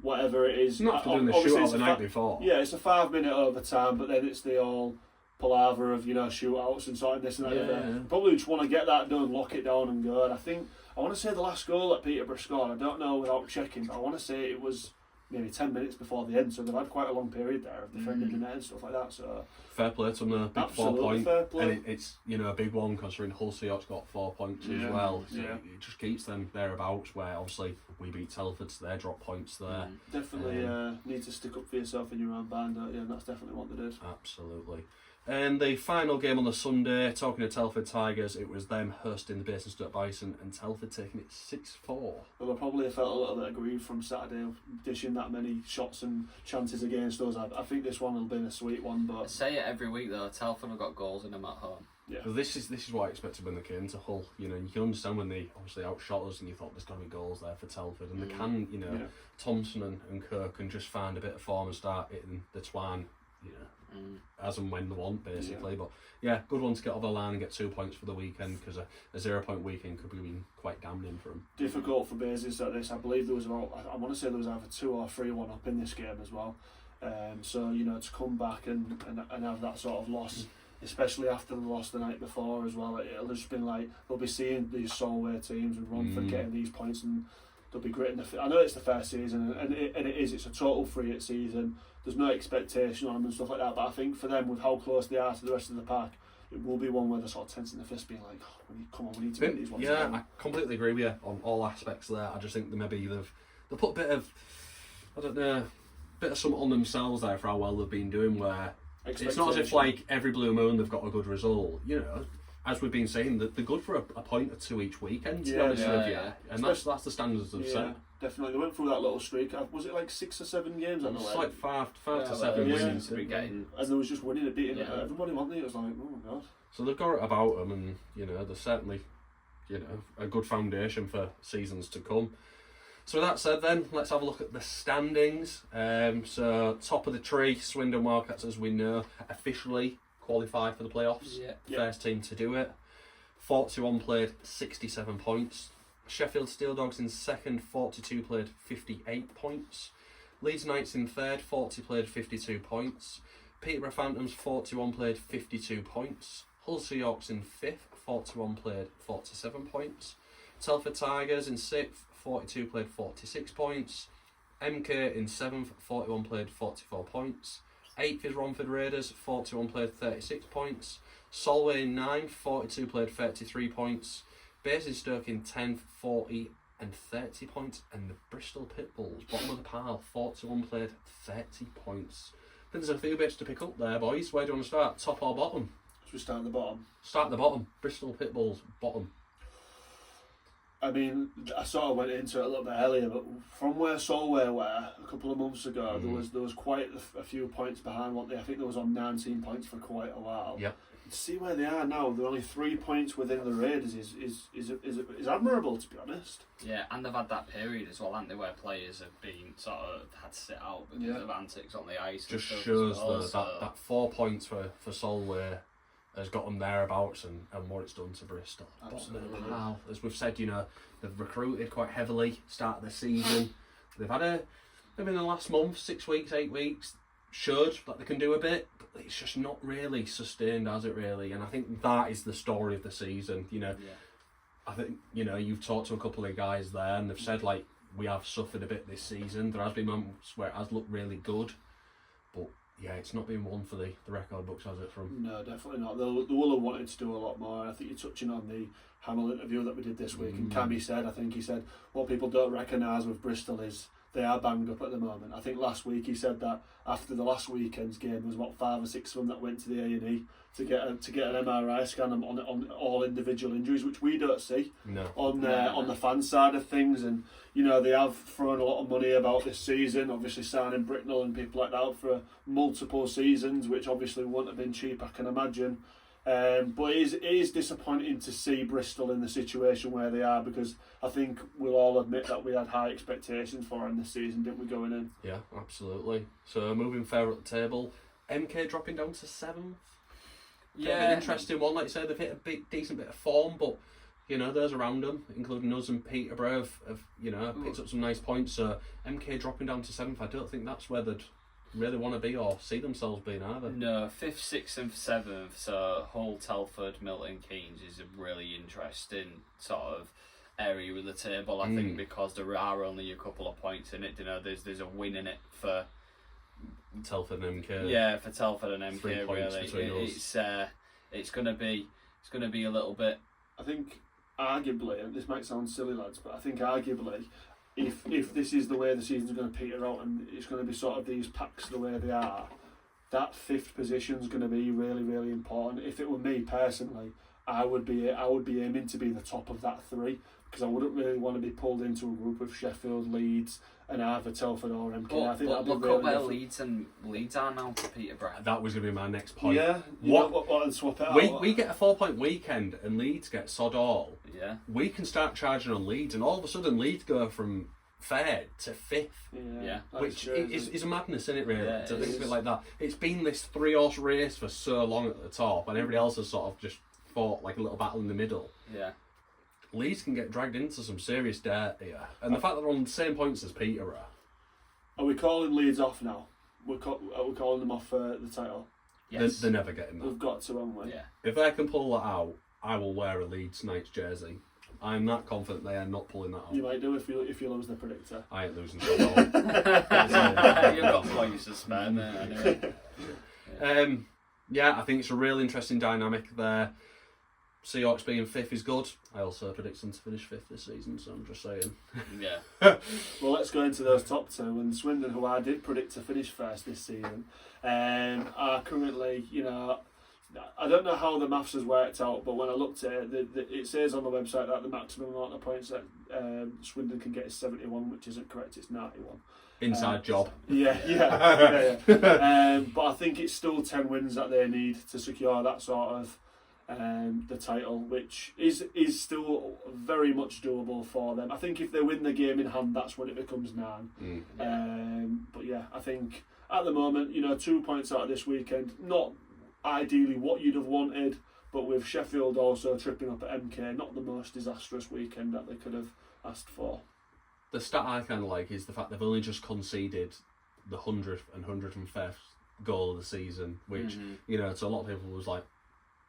whatever it is. Not after doing the shootout the night before. Yeah, it's a 5-minute overtime, but then it's the all palaver of, shootouts and sort of this and that. Yeah. Probably just want to get that done, lock it down and go. And I want to say the last goal that Peterborough scored, I don't know without checking, but I want to say it was maybe 10 minutes before the end, so they've had quite a long period there of defending the net and stuff like that. So fair play to them, a big 4 point, fair play. and it's a big one considering Hull Seahawks got 4 points as well. So it just keeps them thereabouts. Where obviously we beat Telford, so they drop points there. Definitely need to stick up for yourself in your own band, don't you? And that's definitely what they did. Absolutely. And the final game on the Sunday, talking to Telford Tigers, it was them hosting the Basingstoke Bison and Telford taking it 6-4. Well, I probably felt a little bit aggrieved from Saturday dishing that many shots and chances against us. I think this one will be a sweet one, but I say it every week though. Telford have got goals in them at home. Yeah. Well, this is what I expected when they came to Hull. You can understand when they obviously outshot us, and you thought there's going to be goals there for Telford, and they can, Thompson and Kirk can just find a bit of form and start hitting the twine, as and when they want, basically. But yeah, good one to get over the line and get 2 points for the weekend, because a 0 point weekend could be quite damning for them. Difficult for Basingstoke at this. I believe there was I want to say there was either 2 or 3-1 up in this game as well. So to come back and have that sort of loss, especially after the loss the night before as well, it'll just been like they'll be seeing these Solway teams and Romford getting these points, and they'll be great. I know it's the first season, and it is. It's a total free-hit season. There's no expectation on them and stuff like that. But I think for them, with how close they are to the rest of the pack, it will be one where they're sort of tensing the fist, being like, we need to win these ones. Yeah, I completely agree with you on all aspects there. I just think they've put a bit of, something on themselves there for how well they've been doing, where it's not as if like every blue moon they've got a good result. As we've been saying, that they're good for a point or two each weekend, to be honest with you. And that's the standards they've set. Definitely. They went through that little streak. Was it like 6 or 7 games? It was like five to seven wins. And they was just winning and beating everybody, wasn't they? It was like, oh my God. So they've got it about them, and they're certainly a good foundation for seasons to come. So with that said, then let's have a look at the standings. So top of the tree, Swindon Wildcats, as we know, officially qualified for the playoffs. First team to do it. 41 played, 67 points. Sheffield Steel Dogs in second, 42 played, 58 points. Leeds Knights in third, 40 played, 52 points. Peterborough Phantoms, 41 played, 52 points. Hull Seahawks in fifth, 41 played, 47 points. Telford Tigers in sixth, 42 played, 46 points. MK in seventh, 41 played, 44 points. 8th is Romford Raiders, 41 played, 36 points. Solway in 9th, 42 played, 33 points. Basingstoke in 10th, 40 and 30 points. And the Bristol Pitbulls, bottom of the pile, 41 played, 30 points. I think there's a few bits to pick up there, boys. Where do you want to start? Top or bottom? Should we start at the bottom? Start at the bottom. Bristol Pitbulls, bottom. I mean, I sort of went into it a little bit earlier, but from where Solway were a couple of months ago, there was quite a few points behind what I think there was on 19 points for quite a while. Yep. To see where they are now, they're only 3 points within the Raiders is admirable, to be honest. Yeah, and they've had that period as well, haven't they, where players have been sort of had to sit out because of antics on the ice. Just shows that 4 points for Solway has got them thereabouts and what it's done to Bristol. Absolutely. As we've said, they've recruited quite heavily, start of the season. They've in the last month, 6 weeks, 8 weeks, showed that they can do a bit, but it's just not really sustained, has it really? And I think that is the story of the season. I think, you've talked to a couple of guys there and they've said, like, we have suffered a bit this season. There has been moments where it has looked really good, but yeah, it's not been one for the record books, has it? No, definitely not. They will have wanted to do a lot more. I think you're touching on the Hamill interview that we did this week, and Cammy said, what people don't recognise with Bristol is they are banged up at the moment. I think last week he said that after the last weekend's game, there was about 5 or 6 of them that went to the A&E to get an MRI scan on all individual injuries, which we don't see on the fan side of things. And they have thrown a lot of money about this season, obviously signing Britnell and people like that for multiple seasons, which obviously wouldn't have been cheap, I can imagine. But it is disappointing to see Bristol in the situation where they are, because I think we'll all admit that we had high expectations for them this season, didn't we, going in? Yeah, absolutely. So moving further up the table, MK dropping down to 7th. an interesting one. Like you said, they've hit a decent bit of form, but you know, those around them, including us and Peterborough, have you know, picked up some nice points. So MK dropping down to 7th, I don't think that's where they'd really want to be or see themselves being either. No, 5th, 6th and 7th, so Hull, Telford, Milton Keynes is a really interesting sort of area of the table, I think, because there are only a couple of points in it. You know, there's a win in it for Telford and MK. Yeah, for Telford and MK, 3 points really. It's gonna be a little bit. I think arguably, and this might sound silly, lads, but I think arguably, if this is the way the season's going to peter out and it's going to be sort of these packs the way they are, that 5th position's going to be really, really important. If it were me personally, I would be aiming to be the top of that 3, because I wouldn't really want to be pulled into a group of Sheffield, Leeds, and either Telford or MK. But, I think but that'd be look really at where different. Leeds are now for Peterborough. That was going to be my next point. Yeah, what and swap it out. We get a 4-point weekend and Leeds get sod all. Yeah. We can start charging on Leeds, and all of a sudden Leeds go from 3rd to 5th. Yeah. Which is a madness, isn't it, really? Yeah, to think of it like that. It's been this 3-horse race for so long at the top, and everybody else has sort of just fought like a little battle in the middle. Yeah. Leeds can get dragged into some serious dirt here. And the fact that they're on the same points as Peterborough. Are we calling Leeds off now? Are we calling them off for the title? Yes. They're never getting that. We've got to, haven't we? Yeah. If they can pull that out, I will wear a Leeds Knights jersey. I'm that confident they are not pulling that out. You might do if you lose the predictor. I ain't losing so long. You've got points to spare there anyway. Yeah, I think it's a real interesting dynamic there. Seahawks being 5th is good. I also predict them to finish 5th this season, so I'm just saying. Yeah. Well, let's go into those top 2. And Swindon, who I did predict to finish 1st this season, are currently, you know, I don't know how the maths has worked out, but when I looked at it, it says on the website that the maximum amount of points that Swindon can get is 71, which isn't correct, it's 91. Inside job. Yeah. But I think it's still 10 wins that they need to secure that sort of the title, which is still very much doable for them. I think if they win the game in hand, that's when it becomes 9. But yeah, I think at the moment, you know, 2 points out of this weekend, not ideally what you'd have wanted, but with Sheffield also tripping up at MK, not the most disastrous weekend that they could have asked for. The stat I kind of like is the fact they've only just conceded the 100th and 101st goal of the season, which, you know, to a lot of people was like,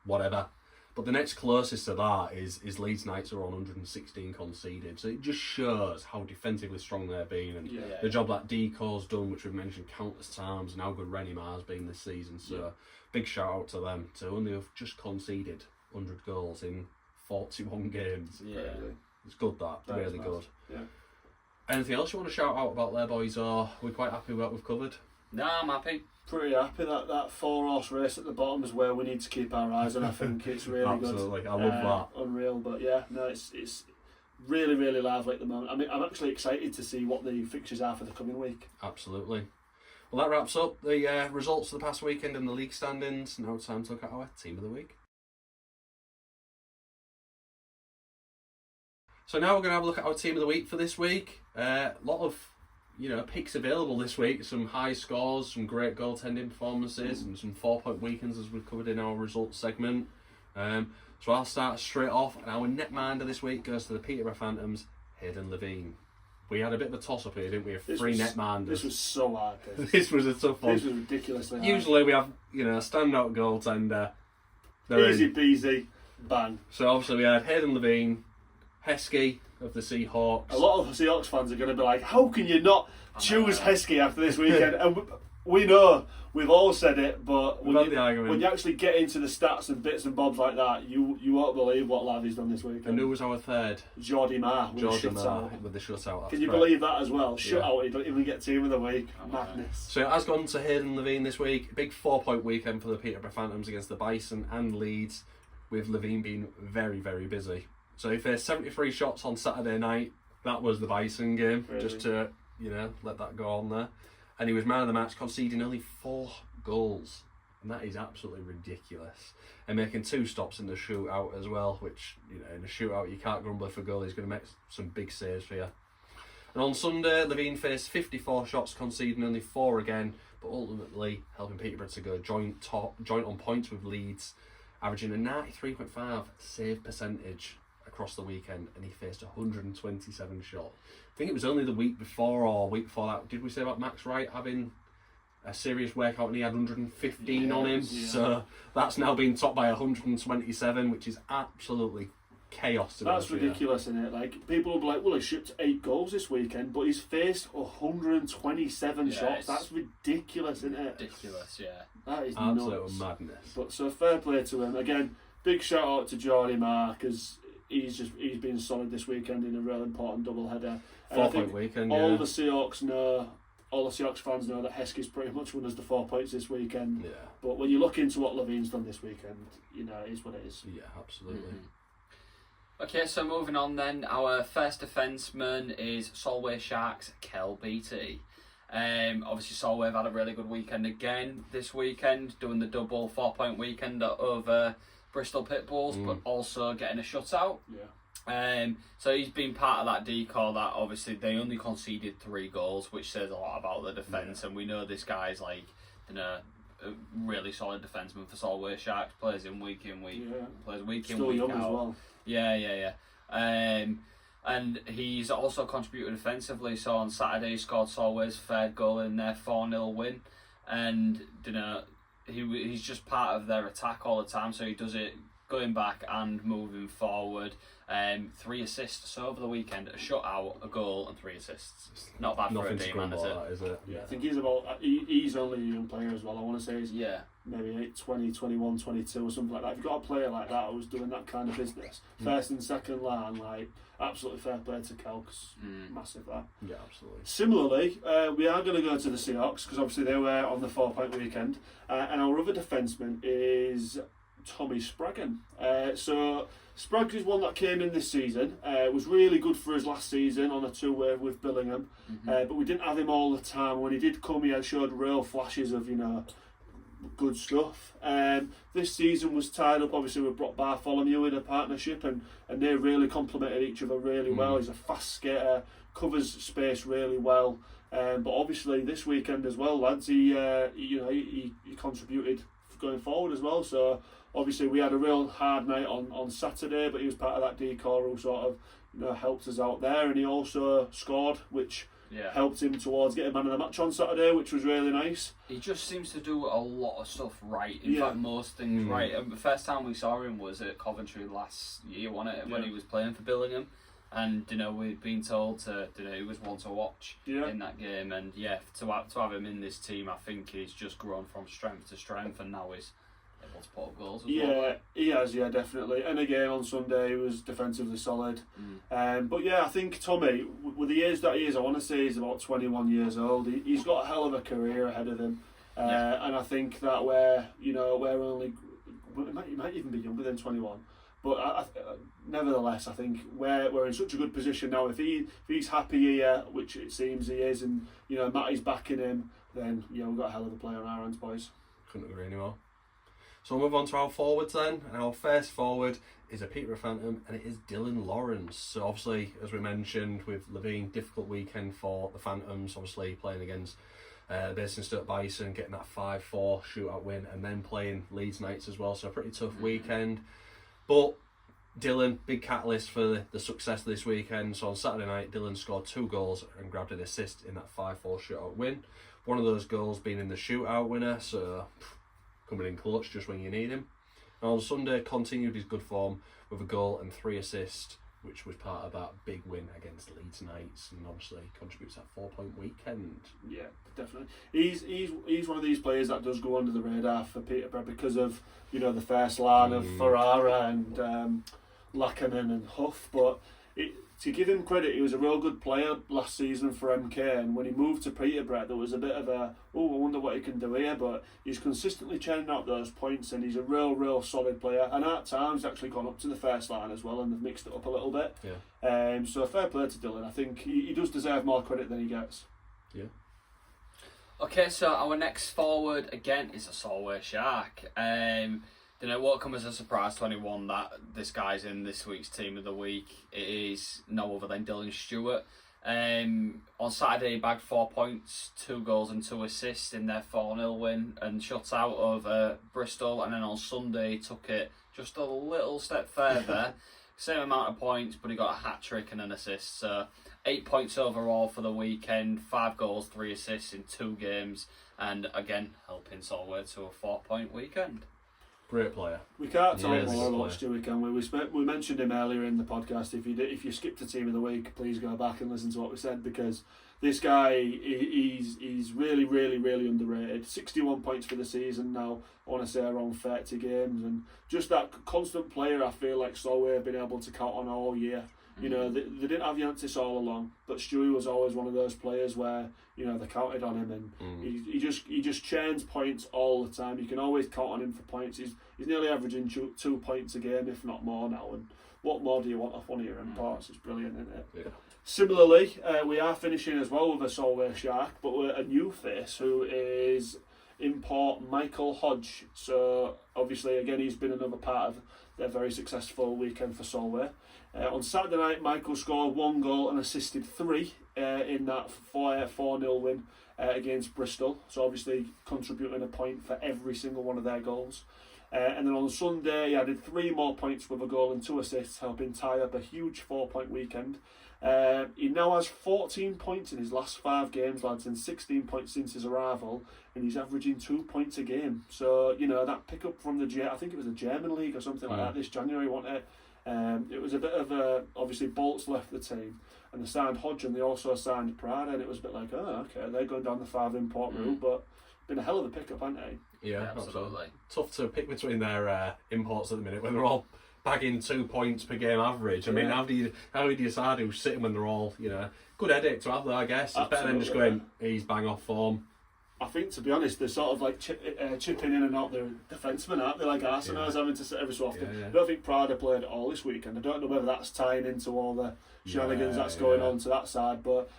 whatever. But the next closest to that is Leeds Knights are on 116 conceded. So it just shows how defensively strong they've been, and the job that Deco's done, which we've mentioned countless times, and how good Rennie Mar's been this season. So big shout out to them to only have just conceded 100 goals in 41 games. Yeah. It's good that really nice. good. Yeah. Anything else you want to shout out about there, boys, or we're quite happy with what we've covered? No, I'm happy. Pretty happy that 4-horse race at the bottom is where we need to keep our eyes on. I think it's really Absolutely. good. I love that. Unreal, but yeah, no, it's really, really lively at the moment. I mean, I'm actually excited to see what the fixtures are for the coming week. Absolutely. Well, that wraps up the results of the past weekend and the league standings. Now it's time to look at our team of the week. So now we're going to have a look at our team of the week for this week. A lot of picks available this week. Some high scores, some great goaltending performances, and some 4-point weekends as we've covered in our results segment. So I'll start straight off, and our netminder this week goes to the Peterborough Phantoms, Hayden Levine. We had a bit of a toss-up here, didn't we? Of 3 netminders. This was so hard. This was a tough one. This was ridiculously hard. Usually we have, a standout goaltender. Easy peasy, bang. So obviously we had Hayden Levine, Heskey of the Seahawks. A lot of Seahawks fans are going to be like, how can you not choose Heskey after this weekend? And we know, we've all said it, but when you actually get into the stats and bits and bobs like that, you won't believe what Lavi's done this weekend. And who was our third? Geordie Marr with the shutout. Can you believe that as well? Shutout, he doesn't even get team of the week. Madness. So it has gone to Hayden Levine this week. Big 4-point weekend for the Peterborough Phantoms against the Bison and Leeds, with Levine being very, very busy. So he faced 73 shots on Saturday night. That was the Bison game, really? Just to, let that go on there. And he was man of the match, conceding only 4 goals. And that is absolutely ridiculous. And making 2 stops in the shootout as well, which, in a shootout you can't grumble if a goal. He's going to make some big saves for you. And on Sunday, Levine faced 54 shots, conceding only 4 again. but ultimately helping Peterborough to go joint on points with Leeds, averaging a 93.5 save percentage across the weekend, and he faced 127 shots. I think it was only the week before or week before that. Did we say about Max Wright having a serious workout and he had 115 on him? Yeah. So that's now been topped by 127, which is absolutely chaos. That's ridiculous, isn't it? Like, people will be like, well, he shipped 8 goals this weekend, but he's faced 127 shots. That's ridiculous, isn't it? Ridiculous, yeah. That is absolute nuts. Madness. But so fair play to him. Again, big shout out to Geordie Marr, because he's been solid this weekend in a real important double header. 4-point weekend. All the Seahawks fans know that Heskey's pretty much won us the 4 points this weekend. Yeah. But when you look into what Levine's done this weekend, it is what it is. Yeah, absolutely. Mm-hmm. Okay, so moving on then, our first defenceman is Solway Sharks' Kel Beattie. Obviously Solway have had a really good weekend again this weekend, doing the double 4-point weekend over Bristol Pitbulls, but also getting a shutout. Yeah. So he's been part of that decor that obviously they only conceded 3 goals, which says a lot about the defence, and we know this guy's like, a really solid defenceman for Solway Sharks, plays week in, week Still week young out. as well. Yeah. And he's also contributed defensively. So on Saturday, he scored Solway's third goal in their 4-0 win, and he's just part of their attack all the time. So he does it going back and moving forward. 3 assists over the weekend, a shutout, a goal, and 3 assists. Not bad for a D man, is it? Yeah, I think he's only a young player as well. I want to say he's maybe 20, 21, 22 or something like that. If you've got a player like that who's doing that kind of business, first and second line, like, absolutely fair play to Kel, massive that. Yeah, absolutely. Similarly, we are going to go to the Seahawks, because obviously they were on the 4-point weekend, and our other defenceman is Tommy Spraggan. So Spraggs is one that came in this season. Was really good for us last season on a 2-way with Billingham, but we didn't have him all the time. When he did come, he showed real flashes of good stuff. This season was tied up obviously with Brock Bartholomew in a partnership, and they really complemented each other really well. He's a fast skater, covers space really well, but obviously this weekend as well, lads, he contributed going forward as well. So obviously we had a real hard night on Saturday, but he was part of that decor who sort of helped us out there, and he also scored, which helped him towards getting man of the match on Saturday, which was really nice. He just seems to do a lot of stuff right. In fact, most things right. The first time we saw him was at Coventry last year, wasn't it? When he was playing for Billingham, and we'd been told to he was one to watch in that game, and to have him in this team, I think he's just grown from strength to strength, and now he's able to put up goals as well. Yeah, he has, definitely. And again, on Sunday, he was defensively solid. But I think Tommy, with the age that he is, I want to say he's about 21 years old. He's got a hell of a career ahead of him. And I think that we're only, he might even be younger than 21. But nevertheless, I think we're in such a good position now. If he's happy here, which it seems he is, and Matty's backing him, then we've got a hell of a player on our hands, boys. Couldn't agree anymore. So we'll move on to our forwards then, and our first forward is a Peterborough Phantom, and it is Dylan Lawrence. So obviously, as we mentioned, with Levine, difficult weekend for the Phantoms, obviously playing against Basingstoke Bison, getting that 5-4 shootout win, and then playing Leeds Knights as well, so a pretty tough weekend. But Dylan, big catalyst for the success of this weekend. So on Saturday night, Dylan scored 2 goals and grabbed an assist in that 5-4 shootout win. One of those goals being in the shootout winner, so coming in clutch just when you need him. And on Sunday, continued his good form with a goal and 3 assists, which was part of that big win against Leeds Knights, and obviously contributes that 4-point weekend. Yeah, definitely. He's one of these players that does go under the radar for Peterborough because of the first line of Ferrara and Lackanen and Huff, but to give him credit, he was a real good player last season for MK, and when he moved to Peterborough there was a bit of I wonder what he can do here, but he's consistently churning out those points, and he's a real solid player, and at times actually gone up to the first line as well, and they've mixed it up a little bit. So fair play to Dylan. I think he does deserve more credit than he gets. Okay, so our next forward again is a Solway Shark. What come as a surprise to anyone that this guy's in this week's team of the week. It is no other than Dylan Stewart. On Saturday, he bagged 4 points, 2 goals and 2 assists in their 4-0 win and shut out of Bristol. And then on Sunday, he took it just a little step further. Same amount of points, but he got a hat-trick and an assist. So 8 points overall for the weekend, 5 goals, 3 assists in 2 games. And again, helping Solway to a 4-point weekend. Great player. We can't talk more about Stewie, can we? We mentioned him earlier in the podcast. If you skipped the team of the week, please go back and listen to what we said, because this guy, he's really, really, really underrated. 61 points for the season now. I want to say around 30 games, and just that constant player. I feel like Solway have been able to count on all year. You know, they didn't have Yantis all along, but Stewie was always one of those players where, you know, they counted on him, and he just churns points all the time. You can always count on him for points. He's nearly averaging 2 points a game, if not more now. And what more do you want off one of your imports? It's brilliant, isn't it? Yeah. Similarly, we are finishing as well with a Solway Shark, but we're a new face who is import Michael Hodge. So obviously, again, he's been another part of their very successful weekend for Solway. On Saturday night, Michael scored 1 goal and assisted 3 in that 4-0 win against Bristol. So obviously contributing a point for every single one of their goals. And then on Sunday, he added 3 more points with a goal and 2 assists, helping tie up a huge 4-point weekend. He now has 14 points in his last 5 games, lads, and 16 points since his arrival, and he's averaging 2 points a game. So, you know, that pickup from I think it was the German league or something like that this January, wasn't it? It was a bit of a, obviously Bolts left the team and they signed Hodge, and they also signed Prada, and it was a bit like, oh, okay, they're going down the 5 import route, but been a hell of a pickup, haven't they? Yeah, absolutely. Tough to pick between their imports at the minute when they're all bagging 2 points per game average. I mean, how do you decide who's sitting when they're all, you know, good headache to have there, I guess. It's better than just going, he's bang off form. I think, to be honest, they're sort of like chipping in and out their defensemen, aren't they? Like Arsenal's having to sit every so often. I don't think Prada played at all this weekend. I don't know whether that's tying into all the shenanigans that's going on to that side. But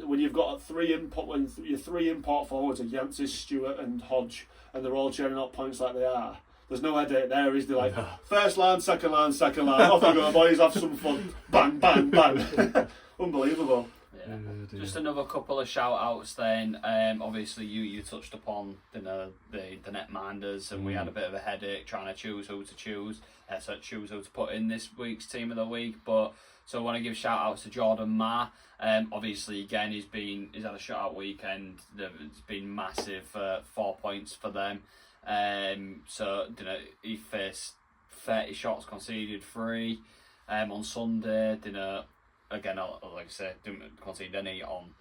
when you've got 3 import forwards of Yancey, Stewart and Hodge, and they're all churning out points like they are, there's no headache there, is there? Like, first line, second line, off we go, boys, have some fun. Bang, bang, bang. Unbelievable. Yeah. Just another couple of shout outs then. Obviously you touched upon the netminders, and we had a bit of a headache trying to choose who to put in this week's team of the week. But so I want to give shout outs to Jordan Ma. Obviously again he's had a shout out weekend. It's been massive, 4 points for them. So he faced 30 shots, conceded 3 on Sunday. Again, like I said, didn't concede any on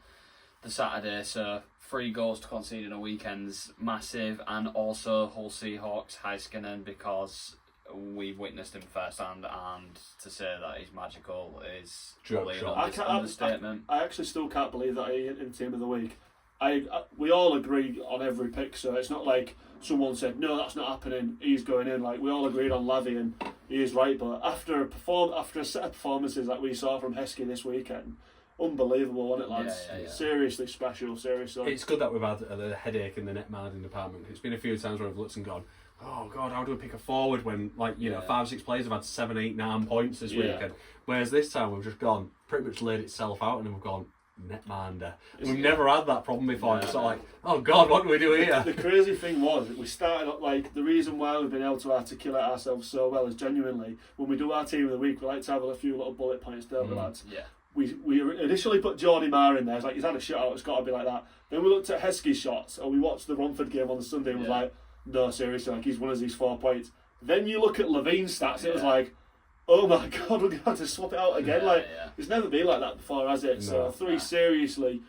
the Saturday, so 3 goals to concede in a weekend's massive. And also Hull Seahawks Heiskanen, because we've witnessed him firsthand, and to say that he's magical is probably an understatement. I actually still can't believe that he hit in team of the week. We all agree on every pick, so it's not like someone said, no, that's not happening, he's going in. Like, we all agreed on Lavy, and he is right. But after a set of performances that we saw from Heskey this weekend, unbelievable, wasn't it, lads? Yeah. Seriously special, seriously. It's good that we've had the headache in the netminding department. It's been a few times where I've looked and gone, oh God, how do we pick a forward when, like, 5, 6 players have had 7, 8, 9 points this weekend? Whereas this time we've just gone, pretty much laid itself out, and then we've gone, netminder. We've never had that problem before. It's like, oh God, what do we do here? The crazy thing was, we started up, like, the reason why we've been able to articulate ourselves so well is genuinely, when we do our team of the week, we like to have a few little bullet points, don't we, lads? Yeah. We initially put Jordy Marr in there. It's like, he's had a shot, it's got to be like that. Then we looked at Heskey's shots, and we watched the Romford game on the Sunday, and was like, no, seriously, like, he's one of these 4 points. Then you look at Levine's stats, it was like, oh my God, we're going to have to swap it out again. It's never been like that before, has it? So 3 seriously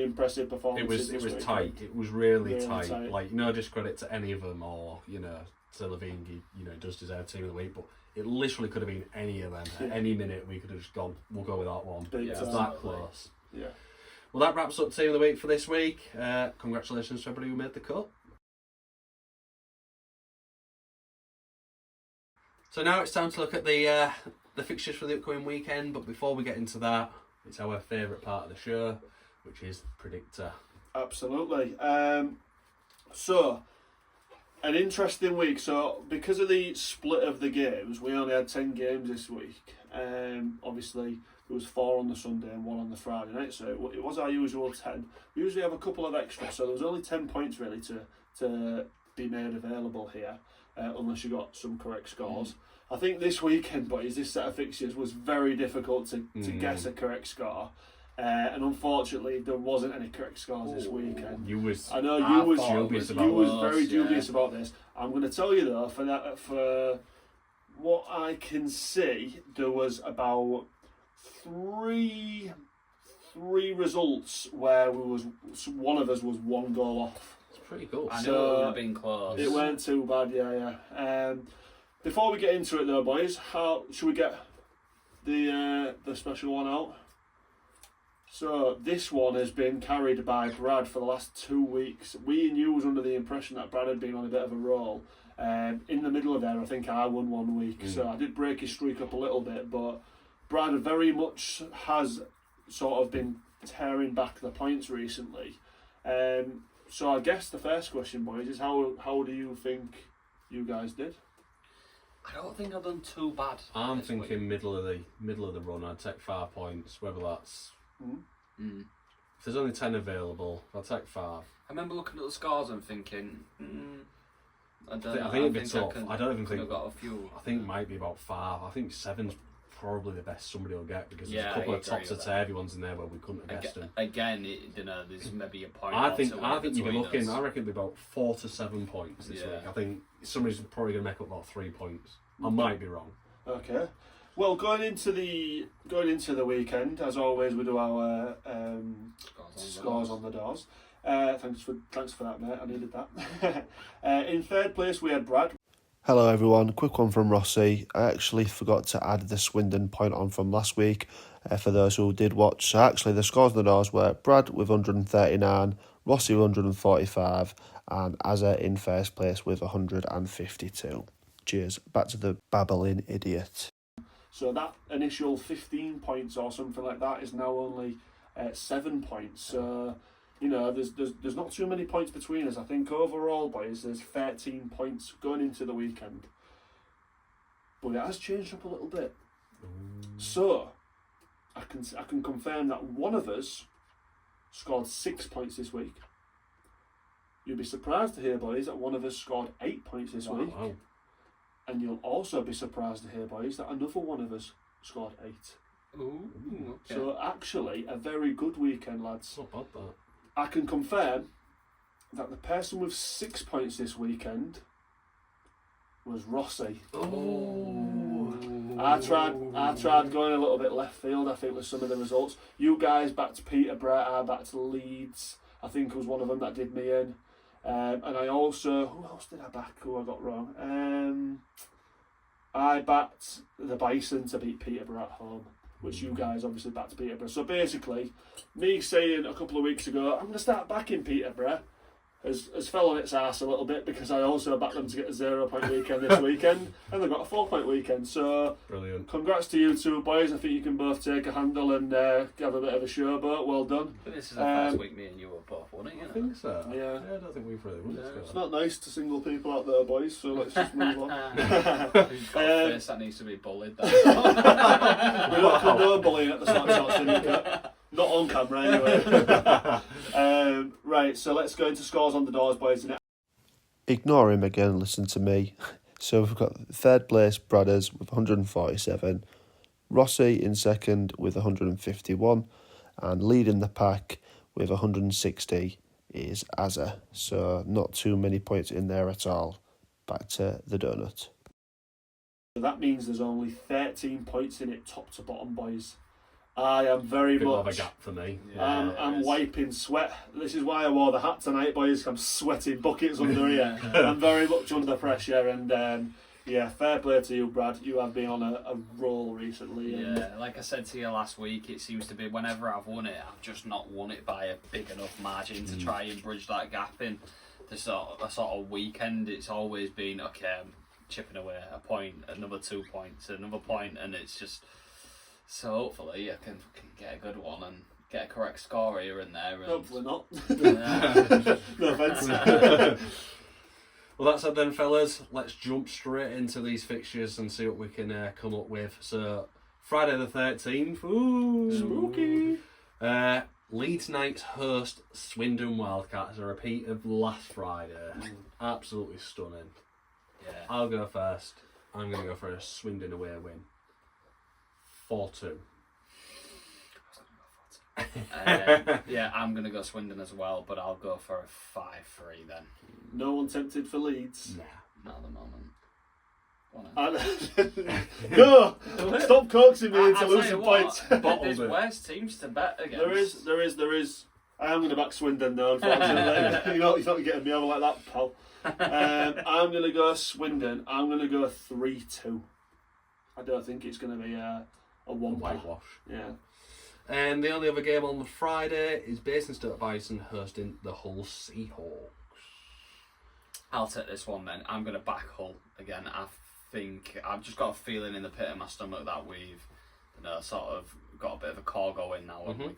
impressive performances. It was tight. It was really tight. Like, no discredit to any of them, or to Levine. He does deserve team of the week, but it literally could have been any of them. At any minute, we could have just gone, we'll go with that one. It's that close. Yeah. Well, that wraps up team of the week for this week. Congratulations to everybody who made the cut. So now it's time to look at the fixtures for the upcoming weekend, but before we get into that, it's our favourite part of the show, which is Predictor. Absolutely. So, an interesting week. So, because of the split of the games, we only had 10 games this week. Obviously, There was 4 on the Sunday and 1 on the Friday night, so it was our usual 10. We usually have a couple of extras, so there was only 10 points really to be made available here, unless you got some correct scores. I think this weekend, boys, this set of fixtures was very difficult to guess a correct score. And unfortunately, there wasn't any correct scores this weekend. I know you was very dubious about this. I'm going to tell you though, for what I can see, there was about three results where one of us was 1 goal off. It's pretty good. I know it would have been close. It weren't too bad, yeah. Before we get into it though, boys, should we get the special one out? So this one has been carried by Brad for the last 2 weeks. We and you was under the impression that Brad had been on a bit of a roll. In the middle of there, I think I won 1 week, so I did break his streak up a little bit, but Brad very much has sort of been tearing back the points recently. So I guess the first question, boys, is how do you think you guys did? I don't think I've done too bad. I'm thinking middle of the run. I'd take 5 points, whether that's if there's only 10 available, I'll take 5. I remember looking at the scores and thinking, I think it'd be tough. I don't even think I've got a few. I think it might be about 5. I think 7's probably the best somebody will get, because there's a couple of top-to-heavy ones in there where we couldn't have guessed them. Again, there's maybe a point. I think you'd be looking. I reckon it'd be about 4 to 7 points this week. I think somebody's probably going to make up about 3 points. I might be wrong. Okay. Well, going into the weekend, as always, we do our scores on the doors. Thanks for that, mate. I needed that. In third place, we had Brad. Hello everyone, quick one from Rossy. I actually forgot to add the Swindon point on from last week for those who did watch. So actually the scores on the doors were Brad with 139, Rossy with 145 and Azza in first place with 152. Cheers. Back to the babbling idiot. So that initial 15 points or something like that is now only 7 points. So, you know, there's not too many points between us. I think overall, boys, there's 13 points going into the weekend. But it has changed up a little bit. So, I can confirm that one of us scored 6 points this week. You'll be surprised to hear, boys, that one of us scored 8 points this week. Wow. And you'll also be surprised to hear, boys, that another one of us scored 8. Ooh, okay. So actually, a very good weekend, lads. Not bad, that. I can confirm that the person with 6 points this weekend was Rossy. I tried going a little bit left field, I think, with some of the results. You guys backed Peterborough, I backed Leeds. I think it was one of them that did me in. And I also, who else did I back who I got wrong? I backed the Bison to beat Peterborough at home, which you guys obviously backed Peterborough. So basically, me saying a couple of weeks ago, I'm going to start backing Peterborough, has fell on its arse a little bit, because I also backed them to get a 0 point weekend this weekend, and they got a 4 point weekend. So, brilliant. Congrats to you two boys. I think you can both take a handle and have a bit of a showboat. Well done. But this is the first week me and you were both won it, you know? I think so. Yeah. I don't think we've really won it. It's not nice to single people out there, boys, so let's just move on. Who's got a face that needs to be bullied? We don't condone bullying at the Slapshot Syndicate. Not on camera, anyway. Right, so let's go into scores on the doors, boys. Ignore him again, listen to me. So we've got third place Brothers with 147, Rossy in second with 151, and leading the pack with 160 is Azza. So not too many points in there at all. Back to the donut. So that means there's only 13 points in it, top to bottom, boys. I am very Bit much. of a gap for me. I'm wiping sweat. This is why I wore the hat tonight, boys. I'm sweating buckets under here. I'm very much under the pressure, and yeah, fair play to you, Brad. You have been on a roll recently. Yeah, like I said to you last week, it seems to be whenever I've won it, I've just not won it by a big enough margin to try and bridge that gap in the sort of weekend. It's always been, okay, I'm chipping away a point, another 2 points, another point, and it's just. So hopefully I can get a good one and get a correct score here and there. And hopefully not. No offence. Well, that's it then, fellas. Let's jump straight into these fixtures and see what we can come up with. So, Friday the 13th. Ooh. Spooky. Leeds Knights host Swindon Wildcats, a repeat of last Friday. Absolutely stunning. Yeah. I'll go first. I'm going to go for a Swindon away win. 4-2. Yeah, I'm going to go Swindon as well, but I'll go for a 5-3 then. No one tempted for Leeds? Nah. Not at the moment. No! Stop coaxing me into I'll tell losing you what, points. There's worse teams to bet against. There is. I am going to back Swindon though, unfortunately. You're not getting me over like that, pal. I'm going to go Swindon. I'm going to go 3-2. I don't think it's going to be a Whitewash. Yeah. And the only other game on the Friday is Basingstoke Bison hosting the Hull Seahawks. I'll take this one then. I'm going to back Hull again. I think I've just got a feeling in the pit of my stomach that we've, sort of got a bit of a core going now, and we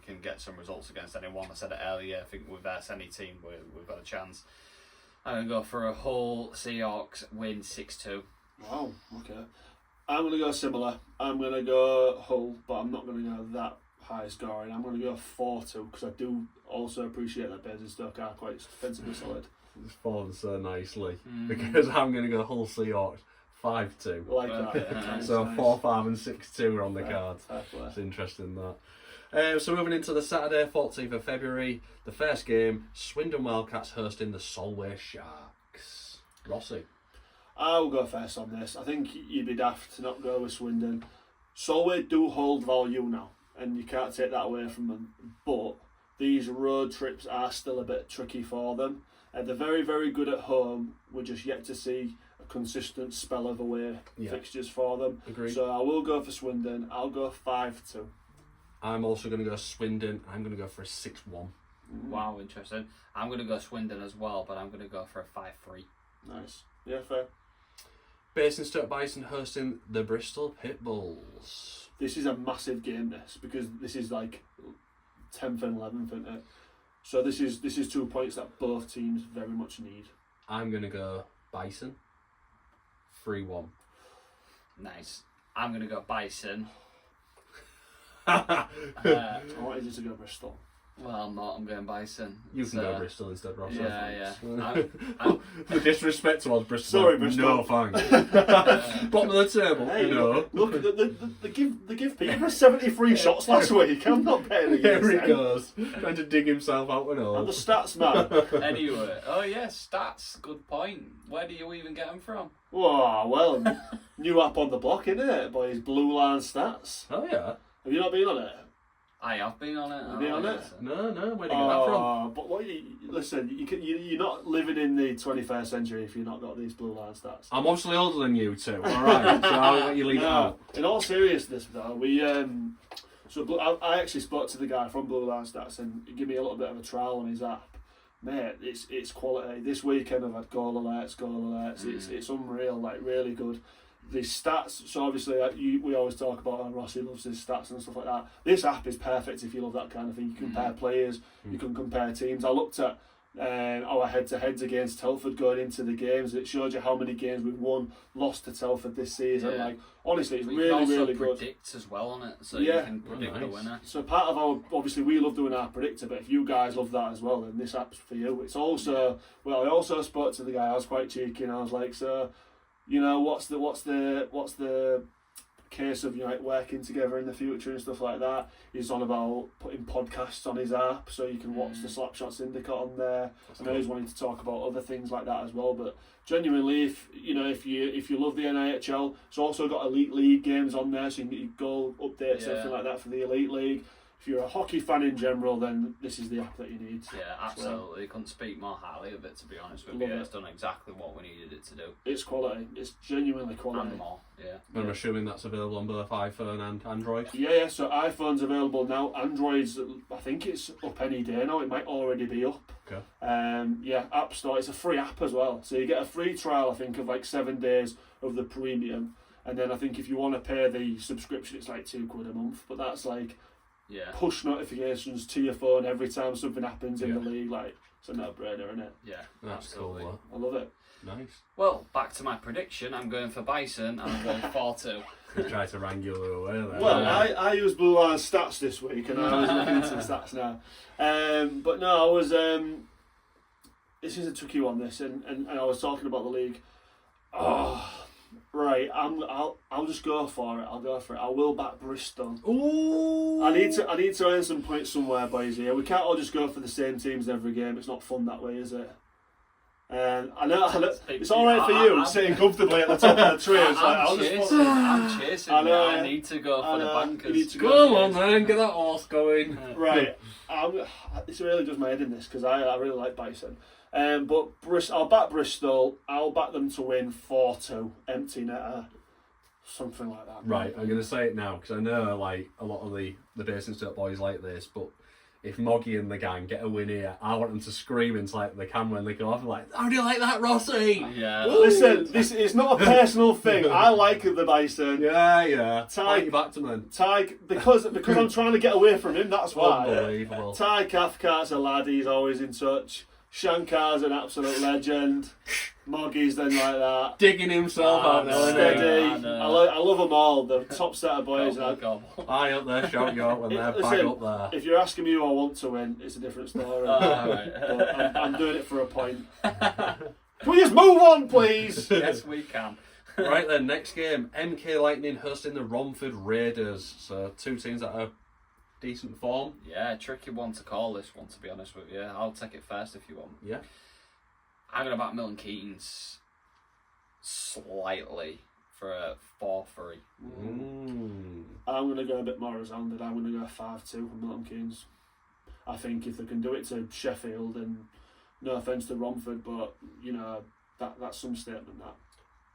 can get some results against anyone. I said it earlier. I think with any team, we've got a chance. I'm going to go for a Hull Seahawks win 6-2. Wow. Okay. I'm going to go similar. I'm going to go Hull, but I'm not going to go that high scoring. I'm going to go 4-2 because I do also appreciate that Basingstoke are quite defensively solid. It's fallen so nicely because I'm going to go Hull Seahawks 5-2. Like that. So nice. 4-5 and 6-2 are on the card. Fair play. It's interesting that. So moving into the Saturday, 14th of February, the first game, Swindon Wildcats hosting the Solway Sharks. Rossy. I'll go first on this. I think you'd be daft to not go with Swindon. Solway do hold value now, and you can't take that away from them. But these road trips are still a bit tricky for them. They're very, very good at home. We're just yet to see a consistent spell of away fixtures for them. Agreed. So I will go for Swindon. I'll go 5-2. I'm also going to go Swindon. I'm going to go for a 6-1. Wow, interesting. I'm going to go Swindon as well, but I'm going to go for a 5-3. Nice. Yeah, fair. Basingstoke Bison hosting the Bristol Pitbulls. This is a massive game, because this is like 10th and 11th, isn't it? So this is 2 points that both teams very much need. I'm going to go Bison 3-1. Nice. I'm going to go Bison. I wanted you to go Bristol. Well, I'm not. I'm going Bison. You can go Bristol instead, Ross. Yeah. The disrespect towards Bristol. Sorry, Bristol. No thanks. Bottom of the table. Hey, no. Look, they give Peter 73 shots last week. I'm not betting against Here he them. goes, trying to dig himself out with I'm all. the stats man. Anyway, stats. Good point. Where do you even get them from? Oh, well, new app on the block, innit, boys? Blue Line Stats. Oh yeah. Have you not been on it? I have been on it. Have you been on it? No. Where'd you get that from? But listen, you're not living in the 21st century if you've not got these Blue Line Stats. I'm obviously older than you two. All right, so I'll let you leave it out. In all seriousness, though, I actually spoke to the guy from Blue Line Stats and he gave me a little bit of a trial on his app. Mate, it's quality. This weekend I've had goal alerts. It's unreal, like really good. The stats, so obviously we always talk about how Rossy loves his stats and stuff like that. This app is perfect if you love that kind of thing. You compare players, you can compare teams. I looked at our head-to-heads against Telford going into the games. It showed you how many games we've won, lost to Telford this season. Yeah. Like honestly, it's We really, can also really good. predict as well on it, so Yeah. you can predict the winner. So part of our, obviously we love doing our predictor, but if you guys love that as well, then this app's for you. It's also, I also spoke to the guy. I was quite cheeky and I was like, so, what's the case of working together in the future and stuff like that? He's on about putting podcasts on his app so you can watch the Slapshot Syndicate on there. I know he's wanting to talk about other things like that as well, but genuinely, if you love the NIHL, it's also got Elite League games on there, so you can get your goal updates, everything like that for the Elite League. If you're a hockey fan in general, then this is the app that you need. Yeah, absolutely. Couldn't speak more highly of it, to be honest with you. It's done exactly what we needed it to do. It's quality. It's genuinely quality. And more, yeah. I'm assuming that's available on both iPhone and Android. Yeah, so iPhone's available now. Android's, I think it's up any day now. It might already be up. Okay. App Store. It's a free app as well. So you get a free trial, I think, of like 7 days of the premium. And then I think if you want to pay the subscription, it's like £2 a month. But that's like push notifications to your phone every time something happens in the league. Like, it's a no-brainer, isn't it? Yeah, That's absolutely. cool. I love it. Nice. Well, back to my prediction. I'm going for Bison and I'm going 4-2. He tried to wrangle her away there. Well, I used Blue Line stats this week, and I was looking into the stats now. But no, I was. This is a tricky one. This, and I was talking about the league. Oh, right. I'll just go for it. I'll go for it. I will back Bristol. Ooh. I need to earn some points somewhere, boys. Here, we can't all just go for the same teams every game. It's not fun that way, is it? I know it's all right for you sitting comfortably at the top of the tree. I'm chasing. I need to go for the bankers. Go on then, get that horse going. Right, this really does my head in this because I really like Bison. But I'll back Bristol. I'll back them to win 4-2, empty netter, something like that. Right, I'm going to say it now because I know like a lot of the Basingstoke boys like this, but if Moggy and the gang get a win here, I want them to scream into like the camera when they go off, like, how do you like that, Rossy? Yeah. Listen, this is not a personal thing. I like the Bison. Yeah. Ty, back to man. Ty, because I'm trying to get away from him. That's why. Unbelievable. Ty Cathcart's a lad. He's always in touch. Shankar's an absolute legend. Moggy's then like that. Digging himself out there. Steady. I love them all. The top set of boys. I up there, shout you out when they're back up there. If you're asking me who I want to win, it's a different story. Right. But I'm doing it for a point. Can we just move on, please? Yes, we can. Right then, next game. MK Lightning hosting the Romford Raiders. So two teams that are decent form. Yeah, tricky one to call this one, to be honest with you. I'll take it first if you want. Yeah. I'm going to back Milton Keynes slightly for a 4-3. I'm going to go a bit more resounded. I'm going to go 5-2 for Milton Keynes. I think if they can do it to Sheffield, and no offence to Romford, but you know that's some statement. That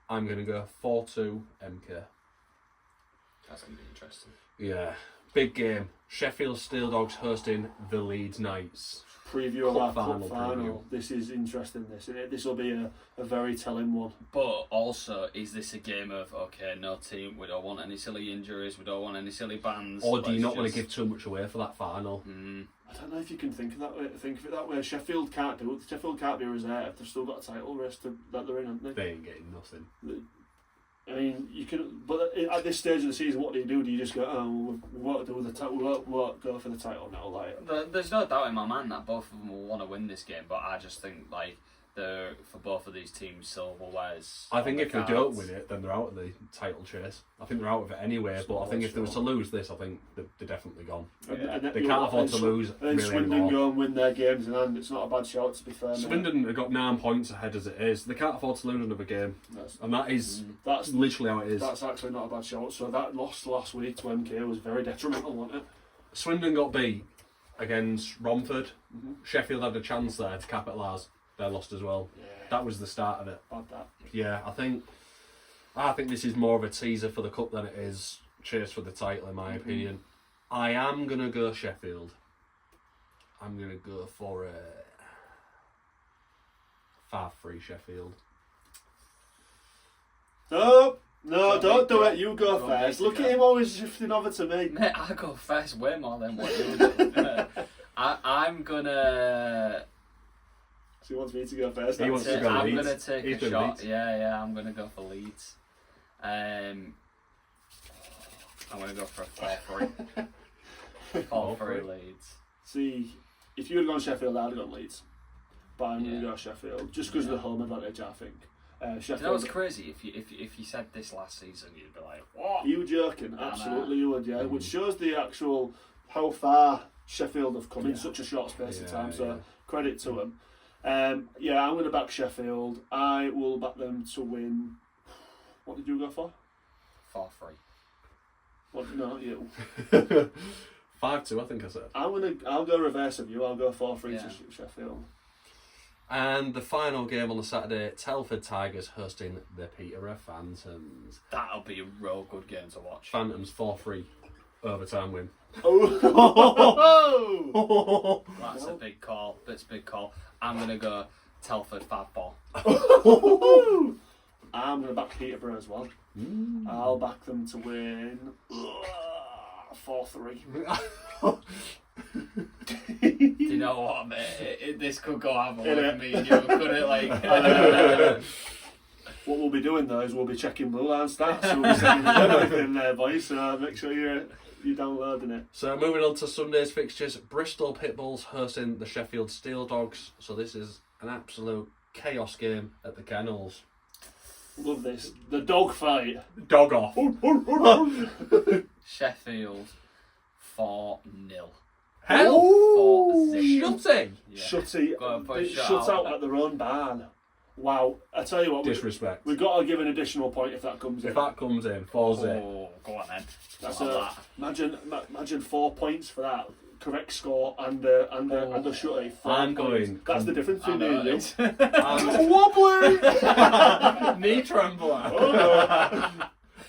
I'm going to go 4-2 MK. That's going to be interesting. Yeah. Big game. Sheffield Steel Dogs hosting the Leeds Knights. Preview of our cup final. This is interesting. This will be a very telling one. But also, is this a game of no team? We don't want any silly injuries. We don't want any silly bans. Or do you not want to give too much away for that final? I don't know if you can think of it that way. Sheffield can't do it. Sheffield can't be reserved. They've still got a title race that they're in, haven't they? They ain't getting nothing. I mean, you can, but at this stage of the season, what do? Do you just go, we won't do the title, we won't go for the title now? Like, there's no doubt in my mind that both of them will want to win this game, but I just think for both of these teams, silverware's. I think if they don't win it, then they're out of the title chase. I think they're out of it anyway. But I think if they were to lose this, I think they're definitely gone. Yeah. They can't afford to lose. And really Swindon anymore. go and win their games, and it's not a bad shout, to be fair. Swindon have got 9 points ahead as it is. They can't afford to lose another game, and that's literally how it is. That's actually not a bad shout. So that loss last week to MK was very detrimental, wasn't it? Swindon got beat against Romford. Sheffield had a chance there to capitalise. They lost as well. Yeah. That was the start of it. Bad that. Yeah, I think this is more of a teaser for the cup than it is chase for the title, in my opinion. I am gonna go Sheffield. I'm gonna go for a 5-3 Sheffield. No, don't do it. You go first. Look at him always shifting over to me. Mate, I go first way more than what you do. I'm gonna. So he wants me to go first. He wants to go I'm Leeds. gonna take He's a shot. Leeds. Yeah, I'm gonna go for Leeds. I'm gonna go for a 4-3. 4-3 Leeds. See, if you had gone Sheffield, I'd have gone Leeds. But I'm going to go Sheffield, just because of the home advantage, I think. Sheffield. That was crazy. If you said this last season, you'd be like, what? You were joking. Absolutely you would, yeah. Which shows the actual how far Sheffield have come in such a short space of time. So credit to them. I'm going to back Sheffield. I will back them to win. What did you go for? 4-3. What? No, not you. 5-2, I think I said. I'll go reverse of you. I'll go 4-3 to Sheffield. And the final game on the Saturday, Telford Tigers hosting the Peterborough Phantoms. That'll be a real good game to watch. Phantoms 4-3 overtime win. That's a big call. That's a big call. I'm gonna go Telford 5-4. I'm going to back Peterborough as well. I'll back them to win 4-3. Do you know what, mate? This could go either way for me and you, could it? What we'll be doing though is we'll be checking Blue Line stats. So we'll be sending everything there, boys. So make sure you're downloading it. So moving on to Sunday's fixtures, Bristol Pitbulls hosting the Sheffield Steel Dogs. So this is an absolute chaos game at the Kennels. Love this. The dog fight. Dog off. Sheffield 4-0. Hell? 4-0. Shutting. Yeah. Shutty. Go on, put a They shot shut out. out at their own barn. Wow. I tell you what, Disrespect. we've got to give an additional point if that comes in. If that comes in, 4-0. Oh, go on then. That's Like a, that. imagine 4 points for that correct score and a shutty. I'm going. That's the difference I between me know and you. I'm Wobbly. knee trembler. Oh no.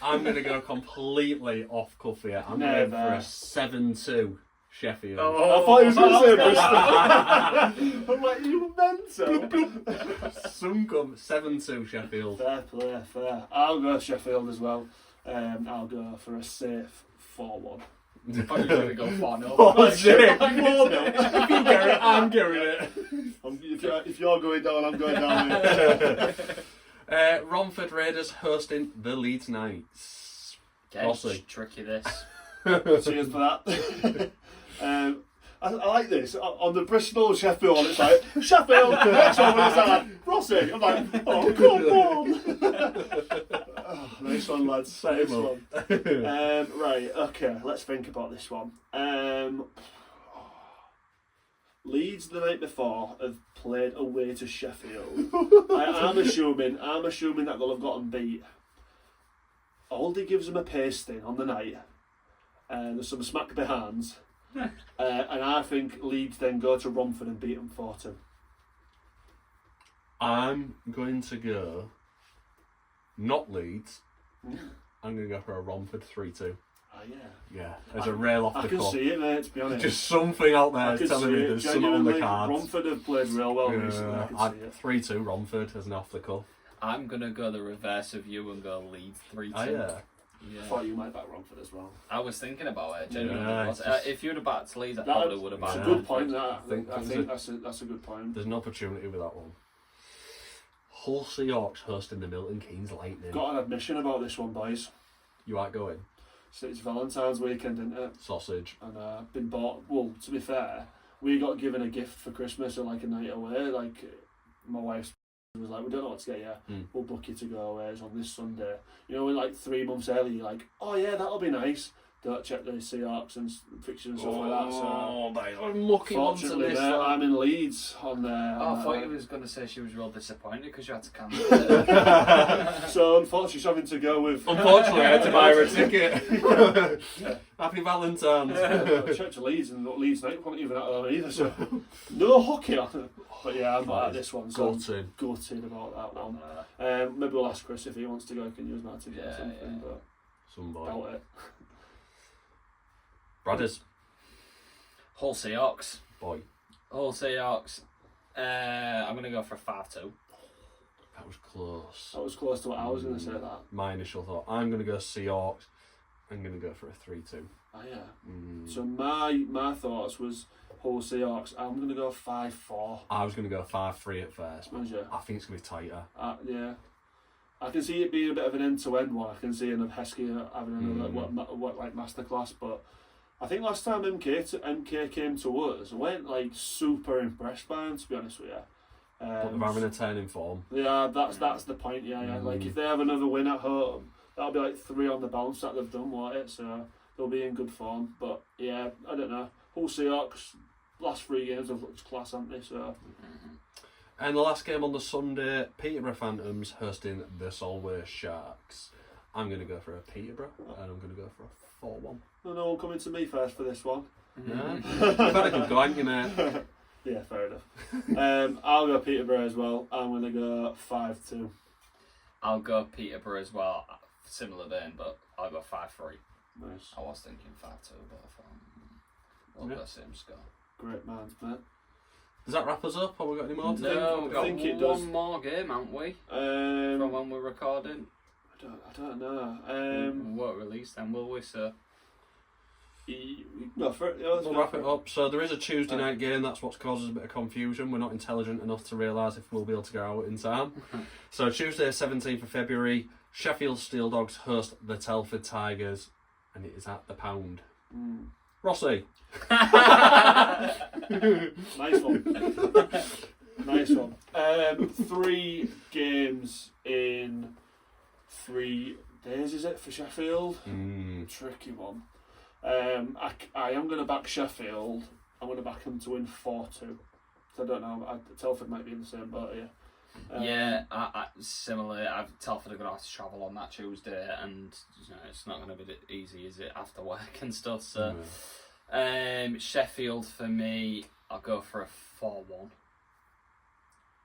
I'm going to go completely off cuff here. I'm going for a Never. 7-2 Sheffield. I thought he was going to say Bristol. I'm like, you mental. Some come 7-2 Sheffield. Fair play, fair. I'll go Sheffield as well. I'll go for a safe 4-1. I thought you were going to go 4-0. Oh, shit. If You get it, I'm getting it. if you're going down, I'm going down here. Romford Raiders hosting the Leeds Knights. Okay, Rossy. tricky this. Cheers for that. I like this. On the Bristol Sheffield, it's like, Sheffield, next one is that. Rossy. I'm like, oh, come on. Oh, nice one, lads. Same Nice up. one. Right, okay, let's think about this one. Leeds the night before have played away to Sheffield. I'm assuming that they'll have gotten beat. Aldi gives them a pasting on the night. There's some smack behinds. And I think Leeds then go to Romford and beat them 4-2. I'm going to go, not Leeds, Mm. I'm going to go for a Romford 3-2. Oh, yeah. Yeah, there's a rail off I the can cuff. see it, mate, to be honest. Just something out I there can telling see me it, there's something on the genuinely. cards. Romford have played real well recently. I can see it. 3-2 Romford as an off the cuff. I'm going to go the reverse of you and go Leeds 3-2. Oh, yeah. I thought you might back Romford as well. I was thinking about it, genuinely. Yeah, was. it's just- If you'd have backed Leeds, I probably would have That's backed a good point, that. I think I think that's a good point. There's an opportunity with that one. Hull Seahawks hosting the Milton Keynes Lightning. Got an admission about this one, boys. You ain't going. So it's Valentine's weekend, isn't it? Sausage. And been bought. Well, to be fair, we got given a gift for Christmas or like a night away. Like my wife was like, "We don't know what to get you. We'll book you to go away. It's on this Sunday." You know, we're like 3 months early. You're like, "Oh yeah, that'll be nice." Don't check the Seahawks and fixtures and stuff like that. So I'm looking onto fortunately, this. mate, I'm in Leeds on there. Oh, I thought you was going to say she was real disappointed because you had to cancel it. So unfortunately, she's having to go with. Unfortunately, I had to buy her a ticket. Happy Valentine's. Check to Leeds and Leeds night wasn't even out there either. So no hockey on it. But yeah, I'm not at this one. So I'm gutted about that one. Maybe we'll ask Chris if he wants to go. He can use my ticket or something. But Some boy. doubt it. Brothers. Hull Seahawks. Boy. Hull Seahawks. I'm going to go for a 5-2. That was close. That was close to what I was going to say. That. My initial thought. I'm going to go Seahawks. I'm going to go for a 3-2. Oh yeah. So my thoughts was Hull Seahawks. I'm going to go 5-4. I was going to go 5-3 at first. Was you? I think it's going to be tighter. Yeah. I can see it being a bit of an end-to-end one. I can see an Heskey having another what like masterclass, but I think last time MK came to us, I weren't like super impressed by him, to be honest with you. But they're having a turn in form. Yeah, that's the point. Yeah. Like if they have another win at home, that'll be like 3 on the bounce that they've done, won't it? So they'll be in good form. But yeah, I don't know. Hull Seahawks, last 3 games have looked class, haven't they? So. And the last game on the Sunday, Peterborough Phantoms hosting the Solway Sharks. I'm going to go for a Peterborough, and I'm going to go for a 4-1. No one coming to me first for this one. Yeah. You've had a good go, haven't you, mate? Yeah, fair enough. I'll go Peterborough as well. I'm going to go 5-2. I'll go Peterborough as well. Similar vein, but I'll go 5-3. Nice. I was thinking 5-2, but I thought we'll go same score. Great minds, mate. Does that wrap us up? Have we got any more to No, we've got think it one does. more game, haven't we? From when we're recording. I don't know. We won't release then, will we, sir? Go for it. We'll wrap it up. So there is a Tuesday night game. That's what's caused us a bit of confusion. We're not intelligent enough to realise if we'll be able to get out in time. So Tuesday, 17th of February, Sheffield Steel Dogs host the Telford Tigers, and it is at the Pound. Rossy. Nice one. Nice one. 3 games in 3 days, is it, for Sheffield? Tricky one. I am going to back Sheffield. I'm going to back them to win 4-2. So I don't know. Telford might be in the same boat here. Similarly, Telford are going to have to travel on that Tuesday, and it's not going to be easy, is it, after work and stuff. So, Sheffield for me, I'll go for a 4-1.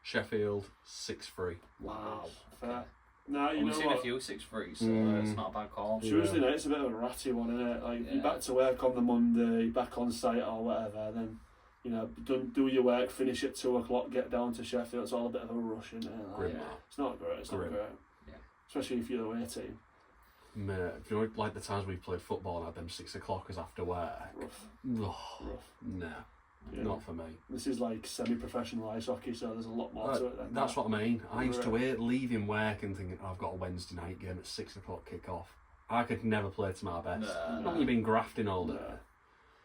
Sheffield 6-3. Wow. Fair. No, We've seen a few 6-3s, so it's not a bad call. Tuesday night's a bit of a ratty one, isn't it? Like, you're back to work on the Monday, back on site or whatever, then, do your work, finish at 2 o'clock, get down to Sheffield. It's all a bit of a rush, isn't it? Like, it's not great, not great. Yeah. Especially if you're the away team. Mate, like the times we've played football and had them 6 o'clockers after work. Rough. Nah. Yeah. Not for me. This is like semi-professional ice hockey, so there's a lot more to it than that's that. what I mean. I used to hate leaving work and thinking, I've got a Wednesday night game at 6 o'clock kick-off. I could never play to my best. Not when you've been grafting all day.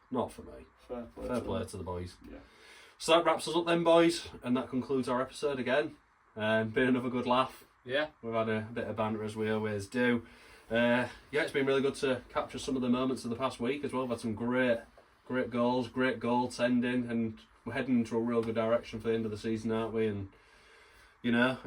Not for me. Fair play to the boys. Yeah. So that wraps us up then, boys, and that concludes our episode again. Been another good laugh. Yeah. We've had a bit of banter as we always do. It's been really good to capture some of the moments of the past week as well. We've had some great goals, great goaltending, and we're heading into a real good direction for the end of the season, aren't we? And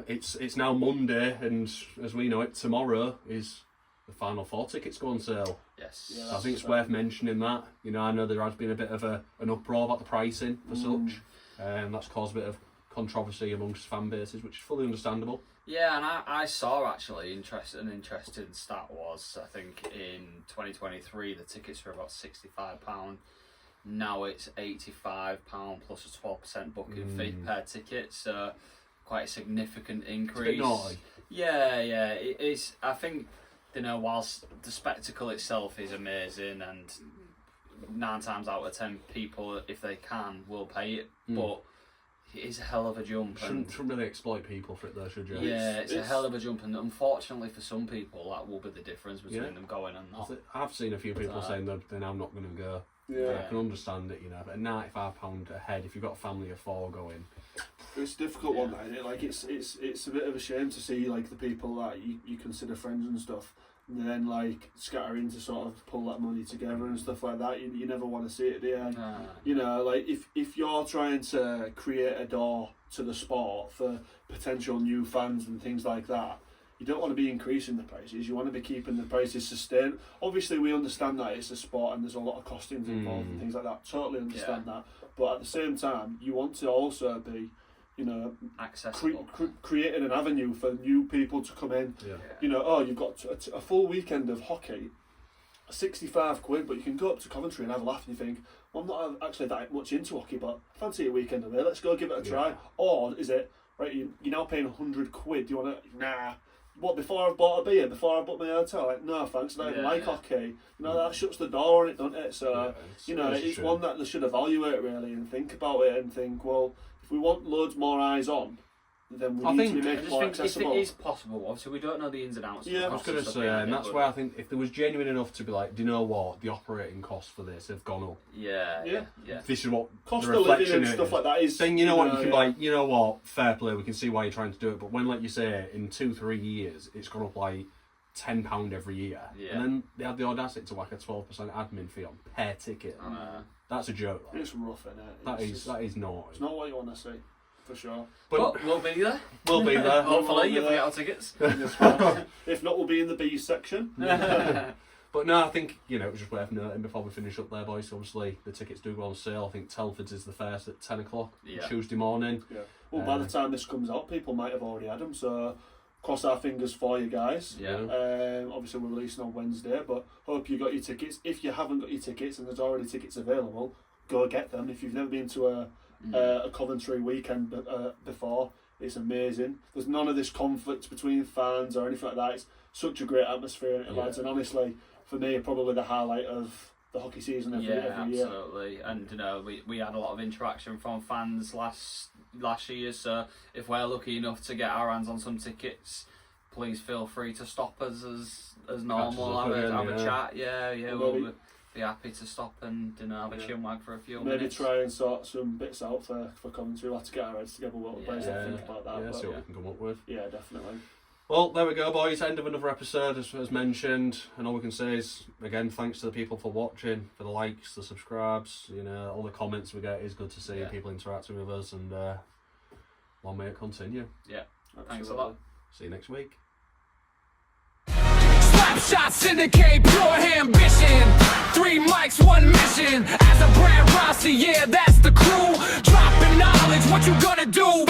it's now Monday, and as we know it, tomorrow is the Final Four tickets go on sale. Yes. Yeah, I think it's worth mentioning that. I know there has been a bit of an uproar about the pricing for such, and that's caused a bit of controversy amongst fan bases, which is fully understandable. Yeah, and I saw actually an interesting stat was, I think in 2023 the tickets were about £65. Now it's £85 plus a 12% booking fee per ticket, so quite a significant increase. It's a bit naughty. Yeah, it is. I think, whilst the spectacle itself is amazing, and 9 times out of 10 people, if they can, will pay it, but it is a hell of a jump. Shouldn't really exploit people for it though, should you? Yeah, it's a hell of a jump, and unfortunately for some people that will be the difference between them going and not. I've seen a few people saying that then I'm not going to go. Yeah. I can understand it, but £95 a head, if you've got a family of 4 going. It's a difficult one, isn't it? Like it's a bit of a shame to see like the people that you consider friends and stuff, and then like scatter in to sort of pull that money together and stuff like that. You never want to see it, do you? Like if you're trying to create a door to the sport for potential new fans and things like that, you don't want to be increasing the prices. You want to be keeping the prices sustained. Obviously, we understand that it's a sport and there's a lot of costings involved and things like that. Totally understand that. But at the same time, you want to also be, accessible, creating an avenue for new people to come in. You've got a full weekend of hockey, £65, but you can go up to Coventry and have a laugh and you think, well, I'm not actually that much into hockey, but I fancy a weekend away. Let's go give it a try. Or is it right? You're now paying £100. Do you want to? Nah. What, before I've bought a beer, before I booked my hotel? Like, no thanks, I don't even like hockey. That shuts the door on it, doesn't it? So, it's one that they should evaluate really and think about it and think, well, if we want loads more eyes on, then we need to be making more accessible. If it is possible, obviously we don't know the ins and outs. Yeah, I was going to say, and that's where I think if there was genuine enough to be like, do you know what, the operating costs for this have gone up. Yeah. This is what cost the of living reflection and stuff like that is. Then you can what, fair play, we can see why you're trying to do it. But when, like you say, in 2-3 years, it's gone up like £10 every year, and then they had the audacity to whack a 12% admin fee on per ticket. That's a joke. Like. It's rough, isn't it? That is not. It's not what you want to see. For sure. But we'll be there. We'll be there. Hopefully, you'll get our tickets. If not, we'll be in the B section. But no, I think, it was just worth noting before we finish up there, boys. Obviously, the tickets do go on sale. I think Telford's is the first at 10 o'clock Tuesday morning. Yeah. Well, by the time this comes out, people might have already had them, so cross our fingers for you guys. Yeah. Obviously, we're releasing on Wednesday, but hope you got your tickets. If you haven't got your tickets and there's already tickets available, go get them. If you've never been to a Coventry weekend before, it's amazing. There's none of this conflict between fans or anything like that. It's such a great atmosphere in it, lads. And honestly, for me, probably the highlight of the hockey season every year. Absolutely. And you know, we had a lot of interaction from fans last year, so if we're lucky enough to get our hands on some tickets, please feel free to stop us as normal, have a chat. We'll be happy to stop and have a chinwag for a few minutes. Maybe try and sort some bits out for Coventry. We'll have to get our heads together, what players think about that. Yeah, see what we can come up with. Yeah, definitely. Well, there we go, boys. End of another episode, as mentioned. And all we can say is, again, thanks to the people for watching, for the likes, the subscribes, all the comments we get. Is good to see people interacting with us, and long may it continue. Yeah, thanks a lot. See you next week. Slapshot Syndicate, pure ambition. 3 mics, 1 mission. Azza and Rossy, yeah, that's the crew. Dropping knowledge, what you gonna do?